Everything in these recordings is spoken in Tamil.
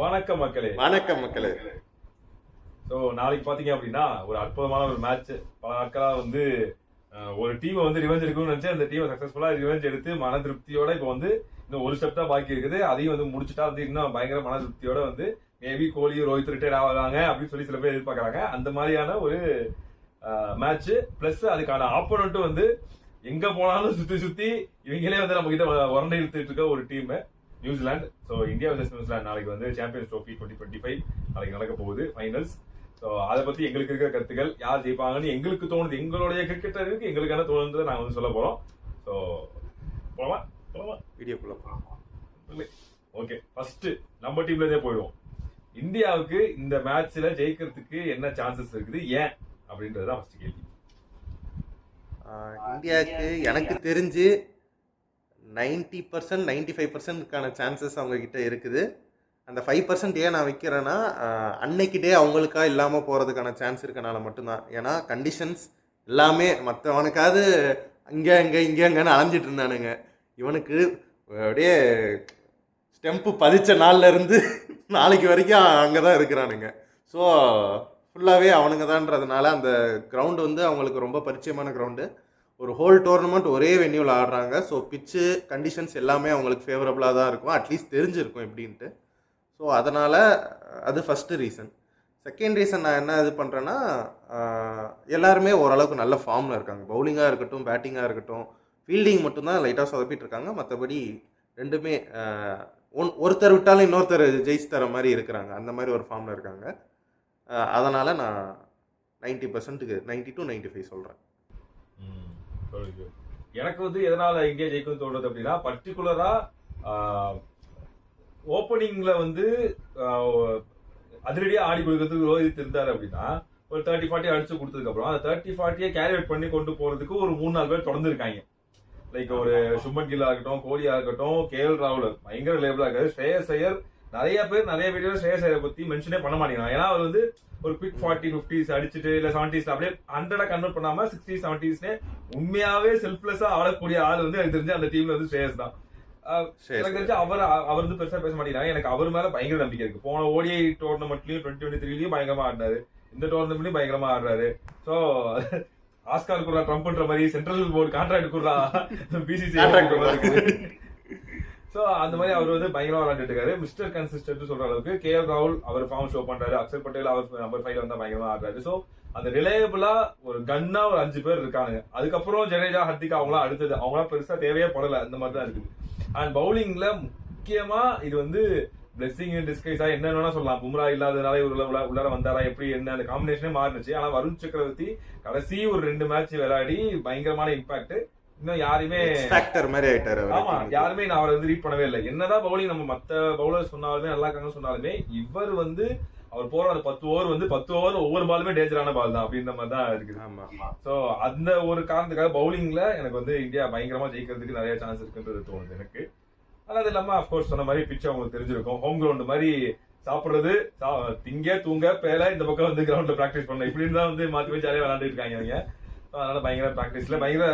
வணக்கம் மக்களே. வணக்கம் மக்களே. ஸோ நாளைக்கு பார்த்தீங்க அப்படின்னா ஒரு அற்புதமான ஒரு மேட்ச். பல நாட்களாக வந்து ஒரு டீமை வந்து ரிவெஞ்ச் எடுக்கணும்னு நினச்சி அந்த டீமை சக்ஸஸ்ஃபுல்லாக ரிவெஞ்ச் எடுத்து மன திருப்தியோட இப்போ வந்து இன்னும் ஒரு ஸ்டெப் தான் பாக்கி இருக்குது. அதையும் வந்து முடிச்சுட்டா வந்து இன்னும் பயங்கர மன திருப்தியோட வந்து மேபி கோலி ரோஹித் ரிட்டையர் ஆகுறாங்க அப்படின்னு சொல்லி சில பேர் எதிர்பார்க்குறாங்க. அந்த மாதிரியான ஒரு மேட்ச் பிளஸ் அதுக்கான ஆப்போனண்ட்டும் வந்து எங்க போனாலும் சுத்தி சுத்தி இவங்களே வந்து நம்ம கிட்ட உரண்டை இழுத்துட்டு இருக்க ஒரு team New Zealand. So India versus New Zealand நாளைக்கு வந்து சாம்பியன்ஸ் ட்ரோஃபி 2025 நாளைக்கு நடக்க போகுது ஃபைனல்ஸ். ஸோ அதை பத்தி எங்களுக்கு இருக்கிற கருத்துக்கள், யார் ஜெயிப்பாங்கன்னு எங்களுக்கு தோணுது, எங்களுடைய கிரிக்கெட்டருக்கு எங்களுக்கு என்ன தோணுன்றதை நாங்கள் வந்து சொல்ல போறோம். ஸோ போலாமா வீடியோக்குள்ள ஓகே. ஃபர்ஸ்ட் நம்ம டீம்ல இருந்தே போயிடுவோம். இந்தியாவுக்கு இந்த மேட்ச்ல ஜெயிக்கிறதுக்கு என்ன சான்சஸ் இருக்குது, ஏன் அப்படின்றது தான் ஃபர்ஸ்ட் கேள்வி. இந்தியாவுக்கு எனக்கு தெரிஞ்சு 90% 95%க்கான சான்சஸ் அவங்க கிட்ட இருக்குது. அந்த 5% ஏன் நான் வைக்கிறேன்னா, அன்னைக்கு டே அவங்களுக்கா இல்லாமல் போகிறதுக்கான சான்ஸ் இருக்கனால மட்டும்தான். ஏன்னா கண்டிஷன்ஸ் எல்லாமே மற்றவனுக்காவது இங்கேங்கன்னு அலைஞ்சிட்டு இருந்தானுங்க. இவனுக்கு அப்படியே ஸ்டெம்ப்பு பதிச்ச நாள்ல இருந்து நாளைக்கு வரைக்கும் அங்கே தான் இருக்கிறானுங்க. ஸோ ஃபுல்லாகவே அவனுங்க தான்றதுனால அந்த கிரவுண்டு வந்து அவங்களுக்கு ரொம்ப பரிச்சயமான கிரவுண்டு. ஒரு ஹோல் டோர்னமெண்ட் ஒரே வென்யூவில் ஆடுறாங்க. ஸோ பிச்சு கண்டிஷன்ஸ் எல்லாமே அவங்களுக்கு ஃபேவரபுளாக தான் இருக்கும், அட்லீஸ்ட் தெரிஞ்சிருக்கும் எப்படின்ட்டு. ஸோ அதனால் அது ஃபஸ்ட்டு ரீசன். செகண்ட் ரீசன் நான் என்ன இது பண்ணுறேன்னா, எல்லாருமே ஓரளவுக்கு நல்ல ஃபார்மில் இருக்காங்க. பவுலிங்காக இருக்கட்டும், பேட்டிங்காக இருக்கட்டும், ஃபீல்டிங் மட்டும்தான் லைட்டாக சொதப்பிட்டு இருக்காங்க. மற்றபடி ரெண்டுமே ஒருத்தர் விட்டாலும் இன்னொருத்தர் ஜெயிச்சு தர மாதிரி இருக்கிறாங்க. அந்த மாதிரி ஒரு ஃபார்மில் இருக்காங்க. அதனால் நான் 90%க்கு 90 to 95 சொல்கிறேன். எனக்கு வந்து எதனால இந்தியா ஜெயிக்கும் தோன்றது அப்படின்னா, பர்டிகுலரா ஓப்பனிங்ல வந்து அதிரடியா ஆடி கொடுக்கறதுக்கு ரோஹித் இருந்தாரு அப்படின்னா ஒரு 30-40 அடிச்சு கொடுத்ததுக்கு அப்புறம் அந்த 30-40 கேரி அவுட் பண்ணி கொண்டு போறதுக்கு ஒரு 3-4 பேர் தொடர்ந்து இருக்காங்க. லைக் ஒரு சுமன் கில்லா இருக்கட்டும், கோலியா இருக்கட்டும், KL ராகுல் பயங்கர லேபிளா இருக்காரு. ஸ்ரேயஸ் ஐயர் நிறைய பேர் நிறைய வீடியோ ஸ்ரேயஸ் ஐயரை பத்தி மென்ஷனே பண்ண மாட்டேங்கிறாங்க. ஏன்னா அவர் வந்து ஒரு குவிக் 40-50s அடிச்சுட்டு இல்ல 70s அப்படியே 100 கன்வெர்ட் பண்ணாம 60s 70s உண்மையாவே செல்ஃப்லெஸ்ஸா ஆடக்கூடிய ஆள் வந்து எனக்கு தெரிஞ்சு அந்த டீம்ல வந்து ஸ்ரேயஸ் தான். எனக்கு தெரிஞ்சு அவர் வந்து பெருசா பேச மாட்டேங்கிறாங்க. எனக்கு அவர் மேல பயங்கர நம்பிக்கை இருக்கு. போன ODI டோர்னமெண்ட்லயும் 2023லயும் பயங்கரமா ஆடினாரு, இந்த டோர்னமெண்ட்லயும் பயங்கரமா ஆடுறாரு. சோ ஆஸ்கார் குர்ரா ட்ரம்ப்ன்ற மாதிரி சென்ட்ரல் போர்டு கான்ட்ராக்ட் குர்ரா BCCI. சோ அந்த மாதிரி அவர் வந்து பயங்கரமா விளையாண்டுட்டு இருக்காரு. மிஸ்டர் கன்சிஸ்டன்ட் சொல்ற அளவுக்கு KL ராகுல் அவர் ஃபார்ம் ஷோ பண்றாரு. அக்ஷர் பட்டேல் அவர் நம்பர் 5 வந்தா பயங்கரமா ஆடுறாரு. சோ அந்த ரிலையபிளா ஒரு கன்னா ஒரு 5 பேர் இருக்காங்க. அதுக்கப்புறம் ஜடேஜா, ஹர்திகா அவங்களாம் அடுத்தது, அவங்களாம் பெருசா தேவையே படல. அந்த மாதிரி தான் இருக்குது. அண்ட் பவுலிங்ல முக்கியமா இது வந்து பிளெஸிங் இன் டிஸ்கைஸா என்ன வேணா சொல்லலாம். பும்ரா இல்லாதனால உள்ளார வந்தாரா எப்படி என்ன அந்த காம்பினேஷனே மாறினுச்சு. ஆனா வருண் சக்கரவர்த்தி கடைசி ஒரு 2 மேட்ச் விளையாடி பயங்கரமான இம்பாக்ட். இன்னும் யாருமே மாதிரி ஆயிட்டாரு. ஆமா, யாருமே நான் அவரை வந்து ரீட் பண்ணவே இல்லை. என்னதான் பவுலிங் நம்ம மத்த பவுலர் சொன்னாலுமே நல்லா இருக்காங்க சொன்னாலுமே இவர் வந்து அவர் போற அந்த 10 ஓவர் வந்து 10 ஓவர் ஒவ்வொரு பாலுமே டேஞ்சரான பால் தான் அப்படின்ற மாதிரி தான் இருக்குது. சோ அந்த ஒரு காரணத்துக்காக பவுலிங்ல எனக்கு வந்து இந்தியா பயங்கரமா ஜெயிக்கிறதுக்கு நிறைய சான்ஸ் இருக்குன்றது தோணுது எனக்கு. அது இல்லாம அப்கோர்ஸ் சொன்ன மாதிரி பிச் அவங்களுக்கு தெரிஞ்சிருக்கும். ஹோம் கிரவுண்ட் மாதிரி சாப்பிடுறது, திங்க தூங்க பேல இந்த பக்கம் வந்து கிரவுண்ட்ல பிராக்டிஸ் பண்ண இப்படின்னு தான் வந்து மாத்தி போய் ஜாலியா விளையாண்டு இருக்காங்க அவங்க. அதனால பயங்கர பிராக்டிஸ்ல பயங்கர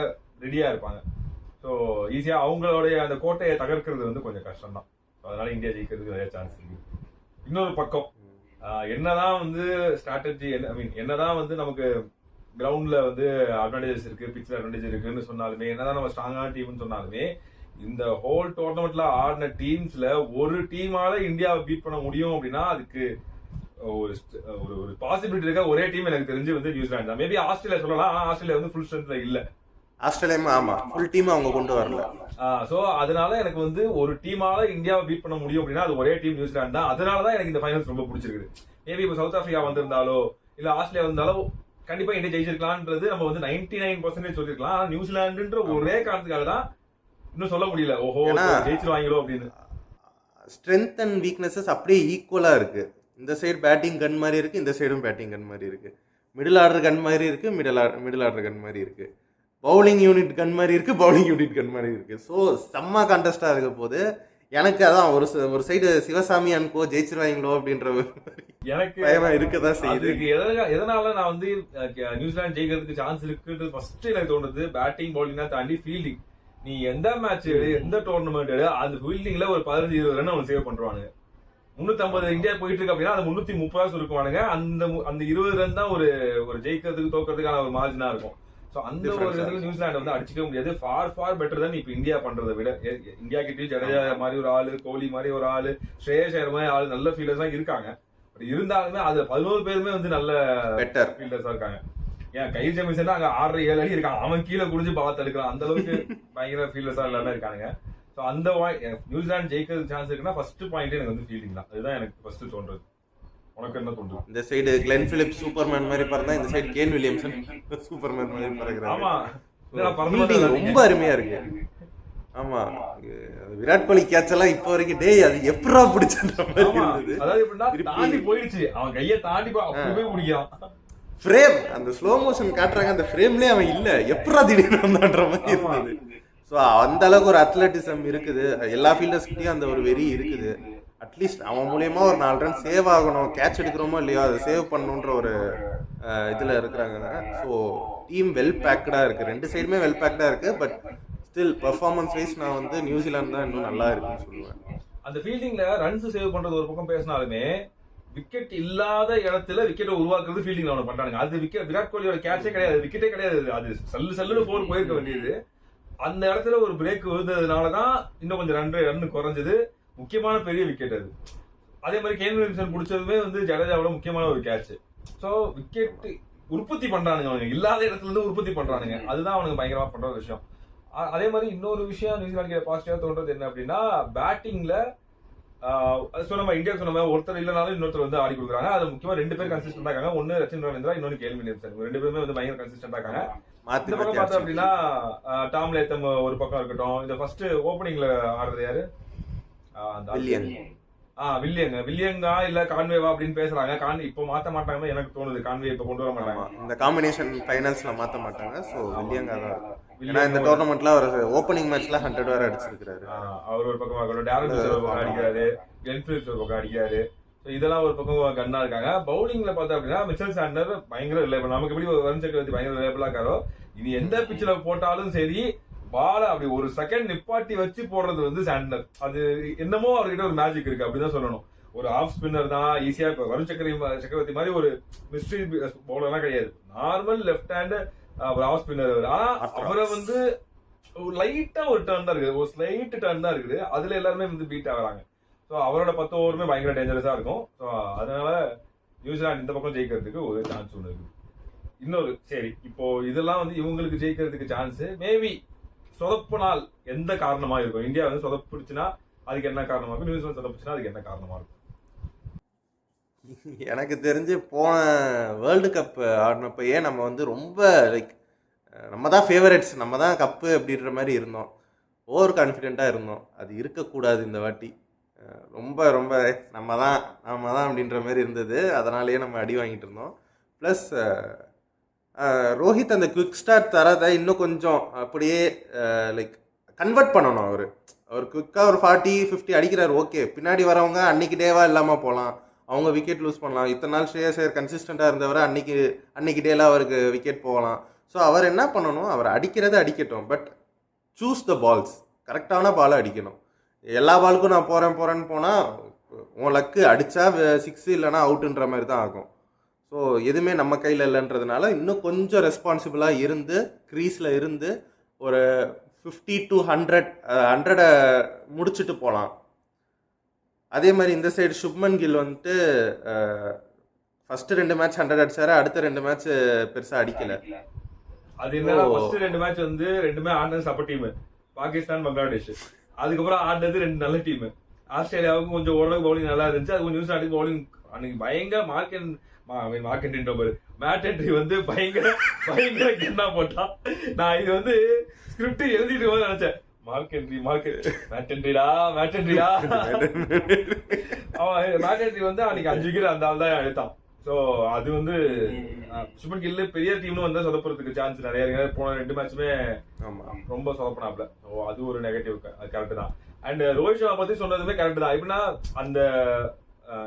ரெடியா இருப்பாங்க. ஸோ ஈஸியா அவங்களுடைய அந்த கோட்டையை தகர்க்கிறது வந்து கொஞ்சம் கஷ்டம் தான். அதனால இந்தியா ஜெயிக்கிறதுக்கு நிறைய சான்ஸ் இருக்கு. இன்னொரு பக்கம் என்னதான் வந்து ஸ்ட்ராட்டஜி என்னதான் வந்து நமக்கு கிரவுண்ட்ல வந்து அட்வான்டேஜஸ் இருக்கு, பிட்ச்ல அட்வான்டேஜ் இருக்குன்னு சொன்னாலுமே, என்னதான் நம்ம ஸ்ட்ராங்கான டீம்னு சொன்னாலுமே, இந்த ஹோல் டோர்னமெண்ட்ல ஆடின டீம்ஸ்ல ஒரு டீமால இந்தியாவை பீட் பண்ண முடியும் அப்படின்னா அதுக்கு ஒரு ஒரு பாசிபிலிட்டி இருக்க ஒரே டீம் எனக்கு தெரிஞ்சு வந்து நியூசிலாந்து தான். மேபி ஆஸ்திரேலியா சொல்லலாம். ஆனா ஆஸ்திரேலியா வந்து ஃபுல் ஸ்ட்ரென்த்ல இல்ல. ஆஸ்திரேலியா ஆமா ஃபுல் டீம் அவங்க கொண்டு வரல. சோ அதனால எனக்கு வந்து ஒரு டீமால இந்தியாவை பீட் பண்ண முடியும் அப்படின்னா அது ஒரே டீம் நியூசிலாந்து தான். அதனாலதான் எனக்கு இந்த ஃபைனல்ஸ் ரொம்ப பிடிச்சிருக்கு. மேபி இப்ப சவுத் ஆப்பிரிக்கா வந்திருந்தாலோ இல்ல ஆஸ்திரேலியா வந்தாலோ கண்டிப்பா இந்தியா ஜெயிச்சிருக்கலாம்ன்றது நம்ம வந்து 99% சொல்லிருக்கலாம். ஆனா நியூசிலாந்துன்ற ஒரே காரணத்துக்காக தான் இன்னும் சொல்ல முடியல ஓஹோ ஜெயிச்சிருவாங்களோ அப்படின்னு. ஸ்ட்ரென்த் அண்ட் வீக்னஸஸ் அப்படியே ஈக்குவலா இருக்கு. இந்த சைடு பேட்டிங் கன் மாதிரி இருக்கு, இந்த சைடும் பேட்டிங் கன் மாதிரி இருக்கு. மிடில் ஆர்டர் கன் மாதிரி இருக்கு, மிடில் ஆர்டர் கன் மாதிரி இருக்கு. பவுலிங் யூனிட் கன் மாதிரி இருக்கு, பவுலிங் யூனிட் கன் மாதிரி இருக்கு. ஸோ செம்ம கான்டெஸ்டா இருக்க போது எனக்கு அதான் ஒரு சைடு சிவசாமி அன்கோ ஜெயிச்சிருவாங்களோ அப்படின்ற எனக்கு இருக்கதான் செய்யுது. எதனால நான் வந்து நியூசிலாந்து ஜெயிக்கிறதுக்கு சான்ஸ் இருக்குன்றது ஃபர்ஸ்ட் எனக்கு தோணுது. பேட்டிங் பவுலிங்கா தாண்டி ஃபீல்டிங். நீ எந்த மேட்ச் எந்த டோர்னமெண்ட் அந்த ஃபீல்டிங்ல ஒரு 15-20 ரன் அவன் சேவ் பண்றானுங்க. 350 இந்தியா போயிட்டு இருக்கு அப்படின்னா அது 330 இருக்குவானுங்க. அந்த 20 ரன் தான் ஒரு ஜெயிக்கிறதுக்கு தோக்கிறதுக்கான ஒரு மார்ஜினா இருக்கும். சோ அந்த ஒரு இதுல நியூசிலாந்து வந்து அடிச்சுக்க முடியாது. ஃபார் பெட்டர் தான் இப்ப இந்தியா பண்றதை விட. இந்தியா கிட்டயும் ஜடேஜா மாதிரி ஒரு ஆளு, கோலி மாதிரி ஒரு ஆளு, ஸ்ரேயஸ் ஐயர் மாதிரி ஆளு, நல்ல ஃபீல்டர்ஸ் தான் இருக்காங்க. பட் இருந்தாலுமே அதுல 11 பேருமே வந்து நல்ல பெட்டர் ஃபீல்டர்ஸா இருக்காங்க. ஏன் கைல் ஜெமிசன் அங்க 6-7 அடி இருக்கான், அவன் கீழே குடிஞ்சு பார்த்து எடுக்கிறான். அந்த அளவுக்கு பயங்கர ஃபீல்டர்ஸா எல்லாமே இருக்கானுங்க. சோ அந்த நியூசிலாந்து ஜெயிக்கிறது சான்ஸ் இருக்குன்னா ஃபர்ஸ்ட் பாயிண்ட் எனக்கு வந்து ஃபீல்டிங் தான். அதுதான் எனக்கு ஃபர்ஸ்ட் தோன்றது. உனக்கு என்ன தோன்றும்? இந்த சைடு கிளென் பிலிப்ஸ் சூப்பர்மேன் மாதிரி பறந்தா, இந்த சைடு கேன் வில்லியம்சன் சூப்பர்மேன் மாதிரி பறக்குறாரு. ஆமா, ரொம்ப அருமையா இருக்கு. ஆமா, விராட் கோலி கேட்ச் எல்லாம் இப்ப வரைக்கும் டேய் அது எப்படா பிடிச்சன்ற மாதிரி இருந்தது. அதாவது எப்படின்னா தாண்டி போயிடுச்சு, அவன் கையை தாண்டி போய் பிடிக்கிறான். ஃப்ரேம் அந்த ஸ்லோ மோஷன் காட்டுறாங்க, அந்த ஃப்ரேம்லயே அவன் இல்ல, எப்படா திடீர்னு வந்தான்ற மாதிரி இருந்தது. ஸோ அந்த அளவுக்கு ஒரு அத்லட்டிசம் இருக்குது எல்லா ஃபீல்டர்ஸ்கிட்டையும், அந்த ஒரு வெறி இருக்குது. அட்லீஸ்ட் அவன் மூலியமா ஒரு 4 ரன் சேவ் ஆகணும், கேட்ச் எடுக்கிறோமோ இல்லையோ அதை சேவ் பண்ணணுன்ற ஒரு இதில் இருக்கிறாங்க. ஸோ டீம் வெல் பேக்டாக இருக்குது, 2 சைடுமே வெல் பேக்டாக இருக்குது. பட் ஸ்டில் பெர்ஃபார்மன்ஸ் வைஸ் நான் வந்து நியூசிலாந்து தான் இன்னும் நல்லா இருக்குன்னு சொல்லுவேன். அந்த ஃபீல்டிங்ல ரன்ஸ் சேவ் பண்றது ஒரு பக்கம் பேசினாலுமே, விக்கெட் இல்லாத இடத்துல விக்கெட்டை உருவாக்குறது ஃபீல்டிங் அவனை பண்றாங்க. அது விராட் கோலியோட கேட்சே கிடையாது, விக்கெட்டே கிடையாது. அது சல்லுன்னு போர் போயிருக்க வேண்டியது. அந்த இடத்துல ஒரு பிரேக் விழுந்ததுனாலதான் இன்னும் கொஞ்சம் ரன் குறைஞ்சது. முக்கியமான பெரிய விக்கெட் அது. அதே மாதிரி கேன் வில்லியம்சன் பிடிச்சதுமே வந்து ஜடேஜாவோட முக்கியமான ஒரு கேட்ச். சோ விக்கெட் உற்பத்தி பண்றானுங்க, அவனுங்க இல்லாத இடத்துல இருந்து உற்பத்தி பண்றானுங்க. அதுதான் அவனுக்கு பயங்கரமா பண்ற ஒரு விஷயம். அதே மாதிரி இன்னொரு விஷயம் நியூசிலாந்து பாசிட்டிவா தோன்றது என்ன அப்படின்னா, பேட்டிங்ல சொன்ன இந்தியா சொன்ன ஒருத்தர் இல்லைனாலும் இன்னொருத்தர் வந்து ஆடி கொடுக்குறாங்க. அது முக்கியமா 2 பேர் கன்சிஸ்டன்டா இருக்காங்க. ஒன்னு ரச்சின் ரவீந்திரா, இன்னொன்னு கேன் வில்லியம்சன். 2 பேருமே வந்து பயங்கர கன்சிஸ்டன்டா இருக்காங்க. இந்த பக்கம் பார்த்தோம் அப்படின்னா டாம் லேத்தம் ஒரு பக்கம் இருக்கட்டும். இந்த ஃபர்ஸ்ட் ஓப்பனிங்ல ஆடுறது யாரு? வில்லியங்கா இல்ல கான்வேவா அப்படின்னு பேசுறாங்க. இப்ப மாத்த மாட்டாங்க எனக்கு தோணுது. கான்வே இப்ப கொண்டு வர மாட்டாங்க, இந்த காம்பினேஷன் ஃபைனல்ஸ்ல மாத்த மாட்டாங்க. சோ வில்லியங்கா தான் இந்த டோர்னமெண்ட்ல அவர் ஓப்பனிங் மேட்ச்ல 100 வேற அடிச்சிருக்காரு. அவர் ஒரு பக்கம் டேரன் ஒரு பக்கம் அடிக்கிறாரு, கிளென் பிலிப்ஸ் ஒரு பக்கம் அடிக்கிறாரு. இதெல்லாம் ஒரு பக்கம் கன்னா இருக்காங்க. பவுலிங்ல பார்த்தா அப்படின்னா மிச்சல் சாண்டர் பயங்கர ரிலேபிள். நமக்கு எப்படி வருண் சக்கரவர்த்தி பயங்கர ரிலேபிளா இருக்காரோ, இது எந்த பிச்சில் போட்டாலும் சரி பால அப்படி ஒரு செகண்ட் நிப்பாட்டி வச்சு போடுறது வந்து சாண்டர். அது என்னமோ அவர்கிட்ட ஒரு மேஜிக் இருக்கு அப்படிதான் சொல்லணும். ஒரு ஆஃப் ஸ்பின்னர் தான் ஈஸியா. வருண் சக்கரவர்த்தி மாதிரி ஒரு மிஸ்ட்ரி பவுலர்லாம் கிடையாது. நார்மல் லெஃப்ட் ஹேண்ட் ஒரு ஆஃப் ஸ்பின்னர். ஆனா அவரை வந்து ஒரு லைட்டா ஒரு டர்ன் தான் இருக்குது, ஒரு ஸ்லைட் டர்ன் தான் இருக்குது. அதுல எல்லாருமே வந்து பீட் ஆகுறாங்க. ஸோ அவரோட 10 ஓவருமே பயங்கர டேஞ்சரஸா இருக்கும். ஸோ அதனால நியூசிலாந்து இந்த பக்கம் ஜெயிக்கிறதுக்கு ஒரு சான்ஸ் ஒன்று இருக்கு. இன்னொரு சரி, இப்போ இதெல்லாம் வந்து இவங்களுக்கு ஜெயிக்கிறதுக்கு சான்ஸ் மேபி சொதப்பினால் எந்த காரணமா இருக்கும்? இந்தியா வந்து சொதப்பிடுச்சுன்னா அதுக்கு என்ன காரணமா இருக்கும்? நியூசிலாந்து சொதப்பிச்சுன்னா அதுக்கு என்ன காரணமா இருக்கும்? எனக்கு தெரிஞ்சு போன வேர்ல்டு கப் ஆடினப்பயே நம்ம வந்து ரொம்ப லைக் நம்ம தான் ஃபேவரட்ஸ், நம்ம தான் கப்பு அப்படின்ற மாதிரி இருந்தோம். ஓவர் கான்ஃபிடென்ட்டாக இருந்தோம். அது இருக்கக்கூடாது இந்த வாட்டி. ரொம்ப ரொம்ப நம்ம தான் அப்படின்ற மாதிரி இருந்தது. அதனாலேயே நம்ம அடி வாங்கிட்டு இருந்தோம். ப்ளஸ் ரோஹித் அந்த குவிக் ஸ்டார்ட் தரதை இன்னும் கொஞ்சம் அப்படியே லைக் கன்வெர்ட் பண்ணணும். அவர் குவிக்காக ஒரு 40-50 அடிக்கிறார், ஓகே. பின்னாடி வரவங்க அன்னைக்கு டேவாக இல்லாமல் போகலாம், அவங்க விக்கெட் லூஸ் பண்ணலாம். இத்தனை நாள் ஸ்ரேயஸ் ஐயர் கன்சிஸ்டண்ட்டாக இருந்தவரை அன்னைக்கு டேல அவருக்கு விக்கெட் போகலாம். ஸோ அவர் என்ன பண்ணணும், அவர் அடிக்கிறத அடிக்கட்டும், பட் சூஸ் த பால்ஸ், கரெக்டான பாலை அடிக்கணும். எல்லா பாலுக்கும் நான் போகிறேன்னு போனால் உன் லக்கு அடித்தா 6 இல்லைனா அவுட்டுன்ற மாதிரி தான் ஆகும். ஸோ எதுவுமே நம்ம கையில் இல்லைன்றதுனால இன்னும் கொஞ்சம் ரெஸ்பான்சிபிளாக இருந்து க்ரீஸில் இருந்து ஒரு 50 to 100 முடிச்சுட்டு போகலாம். அதே மாதிரி இந்த சைடு சுப்மன் கில் வந்துட்டு ஃபர்ஸ்ட் 2 மேட்ச் 100 அடிச்சாரு, அடுத்த 2 மேட்ச் பெருசாக அடிக்கல. அது என்ன, ஃபர்ஸ்ட் 2 மேட்ச் வந்து 2மே ஆடினது சப்ப டீம், பாகிஸ்தான் பங்களாதேஷ். அதுக்கப்புறம் ஆடினது 2 நல்ல டீம். ஆஸ்திரேலியாவுக்கும் கொஞ்சம் ஓரளவுக்கு பவுலிங் நல்லா இருந்துச்சு. அது நியூசிலாந்துக்கு பவுலிங் அன்னைக்கு பயங்கர மேட் ஹென்ரி வந்து பயங்கர கென்னா போட்டான். நான் இது வந்து ஸ்கிரிப்ட் எழுதிட்டு போது நினைச்சேன், மேட் ஹென்ரிடா அவன் மேட் ஹென்ரி வந்து அன்னைக்கு 5 விக்கெட் அந்த ஆள் தான் எடுத்தான். சோ அது வந்து சுப்மன் கில் பெரிய டீம்னு வந்தா சொதப்புறதுக்கு சான்ஸ் நிறைய இருக்கு. போன 2 மேட்சுமே ரொம்ப சொதப்பினாப்ல. ஸோ அது ஒரு நெகட்டிவ், அது கரெக்ட் தான். அண்ட் ரோஹித் சர்மா பத்தி சொன்னதுமே கரெக்ட் தான். எப்படின்னா அந்த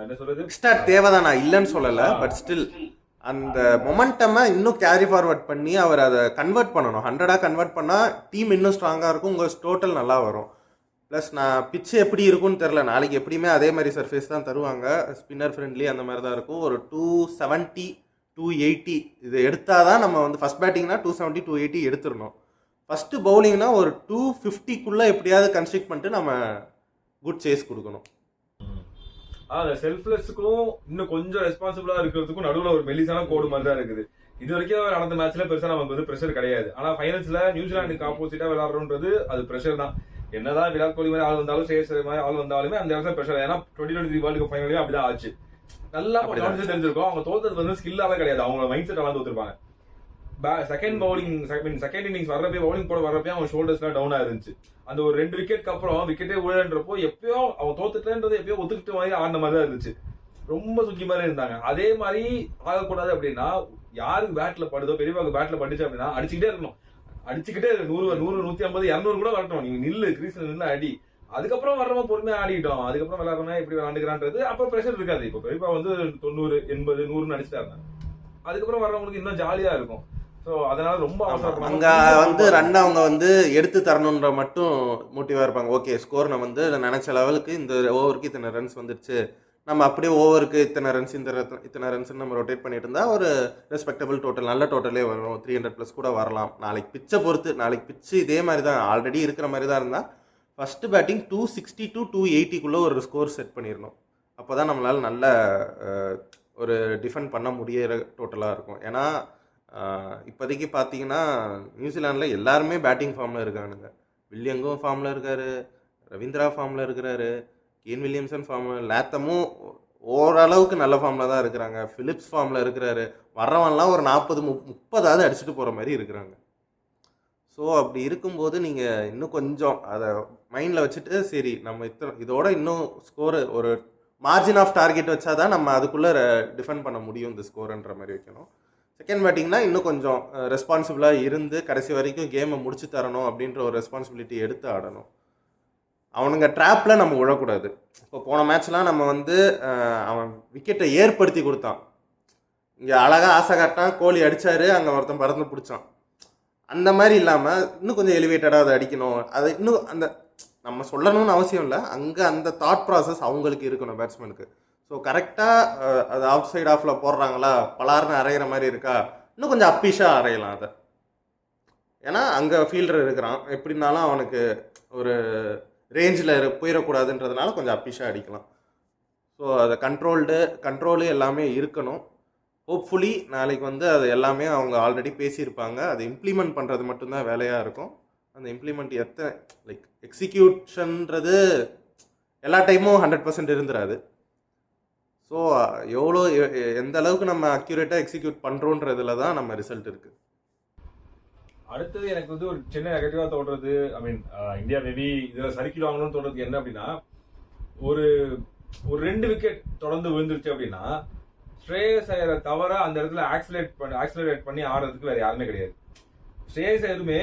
என்ன சொல்றது, ஸ்டார்ட் தேவைதான், நான் இல்லைன்னு சொல்லல. பட் ஸ்டில் அந்த மொமெண்டமை இன்னும் கேரி ஃபார்வர்ட் பண்ணி அவர் அதை கன்வெர்ட் பண்ணணும். 100 கன்வெர்ட் பண்ணா டீம் இன்னும் ஸ்ட்ராங்கா இருக்கும், உங்க டோட்டல் நல்லா வரும். ப்ளஸ் நான் பிச்சு எப்படி இருக்கும்னு தெரில, நாளைக்கு எப்படியுமே அதே மாதிரி சர்ஃபேஸ் தான் தருவாங்க, ஸ்பின்னர் ஃப்ரெண்ட்லி அந்த மாதிரி தான் இருக்கும். ஒரு 270 280 இது எடுத்தால் தான் நம்ம வந்து ஃபஸ்ட் பேட்டிங்னா 270 280 எடுத்துடணும். ஃபஸ்ட்டு பவுலிங்னா ஒரு 250க்குள்ளே எப்படியாவது கன்ஸ்ட்ரக்ட் பண்ணிட்டு நம்ம குட் சேஸ் கொடுக்கணும். அந்த செல்ஃப்லெஸ்ஸுக்கும் இன்னும் கொஞ்சம் ரெஸ்பான்சிபிளா இருக்கிறதுக்கும் நடுவில் ஒரு மெலிசான கோடு மாதிரி தான் இருக்குது. இது வரைக்கும் நடந்த மேட்ச்ல பெருசா நமக்கு வந்து பிரஷர் கிடையாது. ஆனா ஃபைனல்ஸ்ல நியூசிலாந்துக்கு ஆப்போசிட்டா விளையாடுறோன்றது அது பிரஷர் தான். என்னதான் விராட் கோலி மாதிரி ஆள் வந்தாலும் சேஸ் மாதிரி ஆள் வந்தாலுமே அந்த இடத்துல பிரஷர். ஏன்னா 2023 வேர்ல்டு கப் ஃபைனலையும் அப்படிதான் ஆச்சு. நல்லா தெரிஞ்சிருக்கும். அவங்க தோத்தது வந்து ஸ்கில்லாவே கிடையாது, அவங்க மைண்ட் செட் எல்லாம் தோத்துருப்பாங்க. செகண்ட் பவுலிங் செகண்ட் இன்னிங்ஸ் வர்றப்பே பவுலிங் போட வர்றப்பே அவங்க ஷோல்டர்ஸ்லாம் டவுனா இருந்துச்சு. அந்த ஒரு 2 விக்கெட்க்கு அப்புறம் விக்கெட்டே விழுன்றப்போ எப்பயோ அவன் தோத்துட்டேன்றது எப்பயோ ஒத்துக்கிட்ட மாதிரி ஆடின மாதிரி தான் இருந்துச்சு. ரொம்ப சுக்கி மாதிரி இருந்தாங்க. அதே மாதிரி ஆகக்கூடாது அப்படின்னா யாருக்கு பேட்ல படுதோ, பெரியவாக்கு பேட்ல பட்டுச்சு அப்படின்னா அடிச்சுக்கிட்டே இருக்கணும். அடிச்சுக்கிட்டே 100 150 200 கூட வரட்டும், நீங்க நில்லு கிரீஸ்ல நின்று அடி. அதுக்கப்புறம் வர்றவன் பொறுமையா ஆடிட்டோம். அதுக்கப்புறம் விளையாடுறவன் எப்படி விளையாண்டுக்கிறான்றது அப்ப பிரஷர் இருக்காது. இப்ப பெரியப்பா வந்து 90 80 100 அடிச்சுட்டாங்க. அதுக்கப்புறம் வர்றவங்களுக்கு இன்னும் ஜாலியா இருக்கும். ஸோ அதனால ரொம்ப அவசரம். அங்கே வந்து ரன் அவங்க வந்து எடுத்து தரணுன்ற மட்டும் மோட்டிவாக இருப்பாங்க. ஓகே, ஸ்கோர் நம்ம வந்து நினச்ச லெவலுக்கு இந்த ஓவருக்கு இத்தனை ரன்ஸ் வந்துடுச்சு, நம்ம அப்படியே ஓவருக்கு இத்தனை ரன்ஸ் இத்தனை ரன்ஸ் நம்ம ரொட்டேட் பண்ணிட்டு இருந்தால் ஒரு ரெஸ்பெக்டபிள் டோட்டல், நல்ல டோட்டலே வரும். 300+ கூட வரலாம். நாளைக்கு பிச்சை பொறுத்து, நாளைக்கு பிச்சு இதே மாதிரி தான் ஆல்ரெடி இருக்கிற மாதிரி தான் இருந்தால் ஃபஸ்ட்டு பேட்டிங் 260 to 280க்குள்ளே ஒரு ஸ்கோர் செட் பண்ணிடணும். அப்போ தான் நம்மளால் நல்ல ஒரு டிஃபெண்ட் பண்ண முடியிற டோட்டலாக இருக்கும். ஏன்னா இப்போதைக்கு பார்த்தீங்கன்னா நியூசிலாண்டில் எல்லாருமே பேட்டிங் ஃபார்மில் இருக்கானுங்க. வில்லியங்கும் ஃபார்மில் இருக்கார், ரவீந்திரா ஃபார்மில் இருக்கிறாரு, கேன் வில்லியம்சன் ஃபார்மில், லேத்தமும் ஓரளவுக்கு நல்ல ஃபார்மில் தான் இருக்கிறாங்க, ஃபிலிப்ஸ் ஃபார்மில் இருக்கிறாரு. வர்றவன்லாம் ஒரு 40-30 அடிச்சுட்டு போகிற மாதிரி இருக்கிறாங்க. ஸோ அப்படி இருக்கும்போது நீங்கள் இன்னும் கொஞ்சம் அதை மைண்டில் வச்சுட்டு சரி நம்ம இதோட இன்னும் ஸ்கோரு ஒரு மார்ஜின் ஆஃப் டார்கெட் வச்சா தான் நம்ம அதுக்குள்ளே டிஃபெண்ட் பண்ண முடியும் இந்த ஸ்கோருன்ற மாதிரி வைக்கணும். செகண்ட் பேட்டிங்னா இன்னும் கொஞ்சம் ரெஸ்பான்சிபிளாக இருந்து கடைசி வரைக்கும் கேமை முடிச்சு தரணும் அப்படின்ற ஒரு ரெஸ்பான்சிபிலிட்டி எடுத்து ஆடணும். அவனுங்க ட்ராப்பில் நம்ம விழக்கூடாது. இப்போ போன மேட்ச்லாம் நம்ம வந்து அவன் விக்கெட்டை ஏற்படுத்தி கொடுத்தான், இங்கே அழகாக ஆசை காட்டான், கோலி அடித்தார், அங்கே ஒருத்தன் பறந்து பிடிச்சான். அந்த மாதிரி இல்லாமல் இன்னும் கொஞ்சம் எலிவேட்டடாக அதை அடிக்கணும். அது இன்னும் அந்த நம்ம சொல்லணும்னு அவசியம் இல்லை, அங்கே அந்த தாட் ப்ராசஸ் அவங்களுக்கு இருக்கணும் பேட்ஸ்மேனுக்கு. ஸோ கரெக்டாக அது அவுட் சைட் ஆஃபில் போடுறாங்களா, பலார்னு அரைகிற மாதிரி இருக்கா, இன்னும் கொஞ்சம் அப்பிஷாக அரையலாம் அதை. ஏன்னா அங்கே ஃபீல்டர் இருக்கிறான், எப்படின்னாலும் அவனுக்கு ஒரு ரேஞ்சில் போயிடக்கூடாதுன்றதுனால கொஞ்சம் அப்பிஷாக அடிக்கலாம். ஸோ அதை கண்ட்ரோலு எல்லாமே இருக்கணும். ஹோப்ஃபுல்லி நாளைக்கு வந்து அது எல்லாமே அவங்க ஆல்ரெடி பேசியிருப்பாங்க, அதை இம்ப்ளிமெண்ட் பண்ணுறது மட்டும்தான் வேலையாக இருக்கும். அந்த இம்ப்ளிமெண்ட் லைக் எக்ஸிக்யூஷன்றது எல்லா டைமும் 100% இருந்துராது. ஸோ எவ்வளோ எந்த அளவுக்கு நம்ம அக்யூரேட்டாக எக்ஸிக்யூட் பண்ணுறோன்றதுல தான் நம்ம ரிசல்ட் இருக்குது. அடுத்தது எனக்கு வந்து ஒரு சின்ன நெகட்டிவாக தோன்றது, ஐ மீன் இந்தியா மேபி இதில் சறுக்கிடுவாங்கன்னு தோன்றது என்ன அப்படின்னா, ஒரு 2 விக்கெட் தொடர்ந்து விழுந்துருச்சு அப்படின்னா ஸ்ரேயஸ் ஐயரை தவிர அந்த இடத்துல ஆக்சிலரேட் பண்ணி ஆடுறதுக்கு வேற யாருமே கிடையாது. ஸ்ரேயஸ் ஐயருமே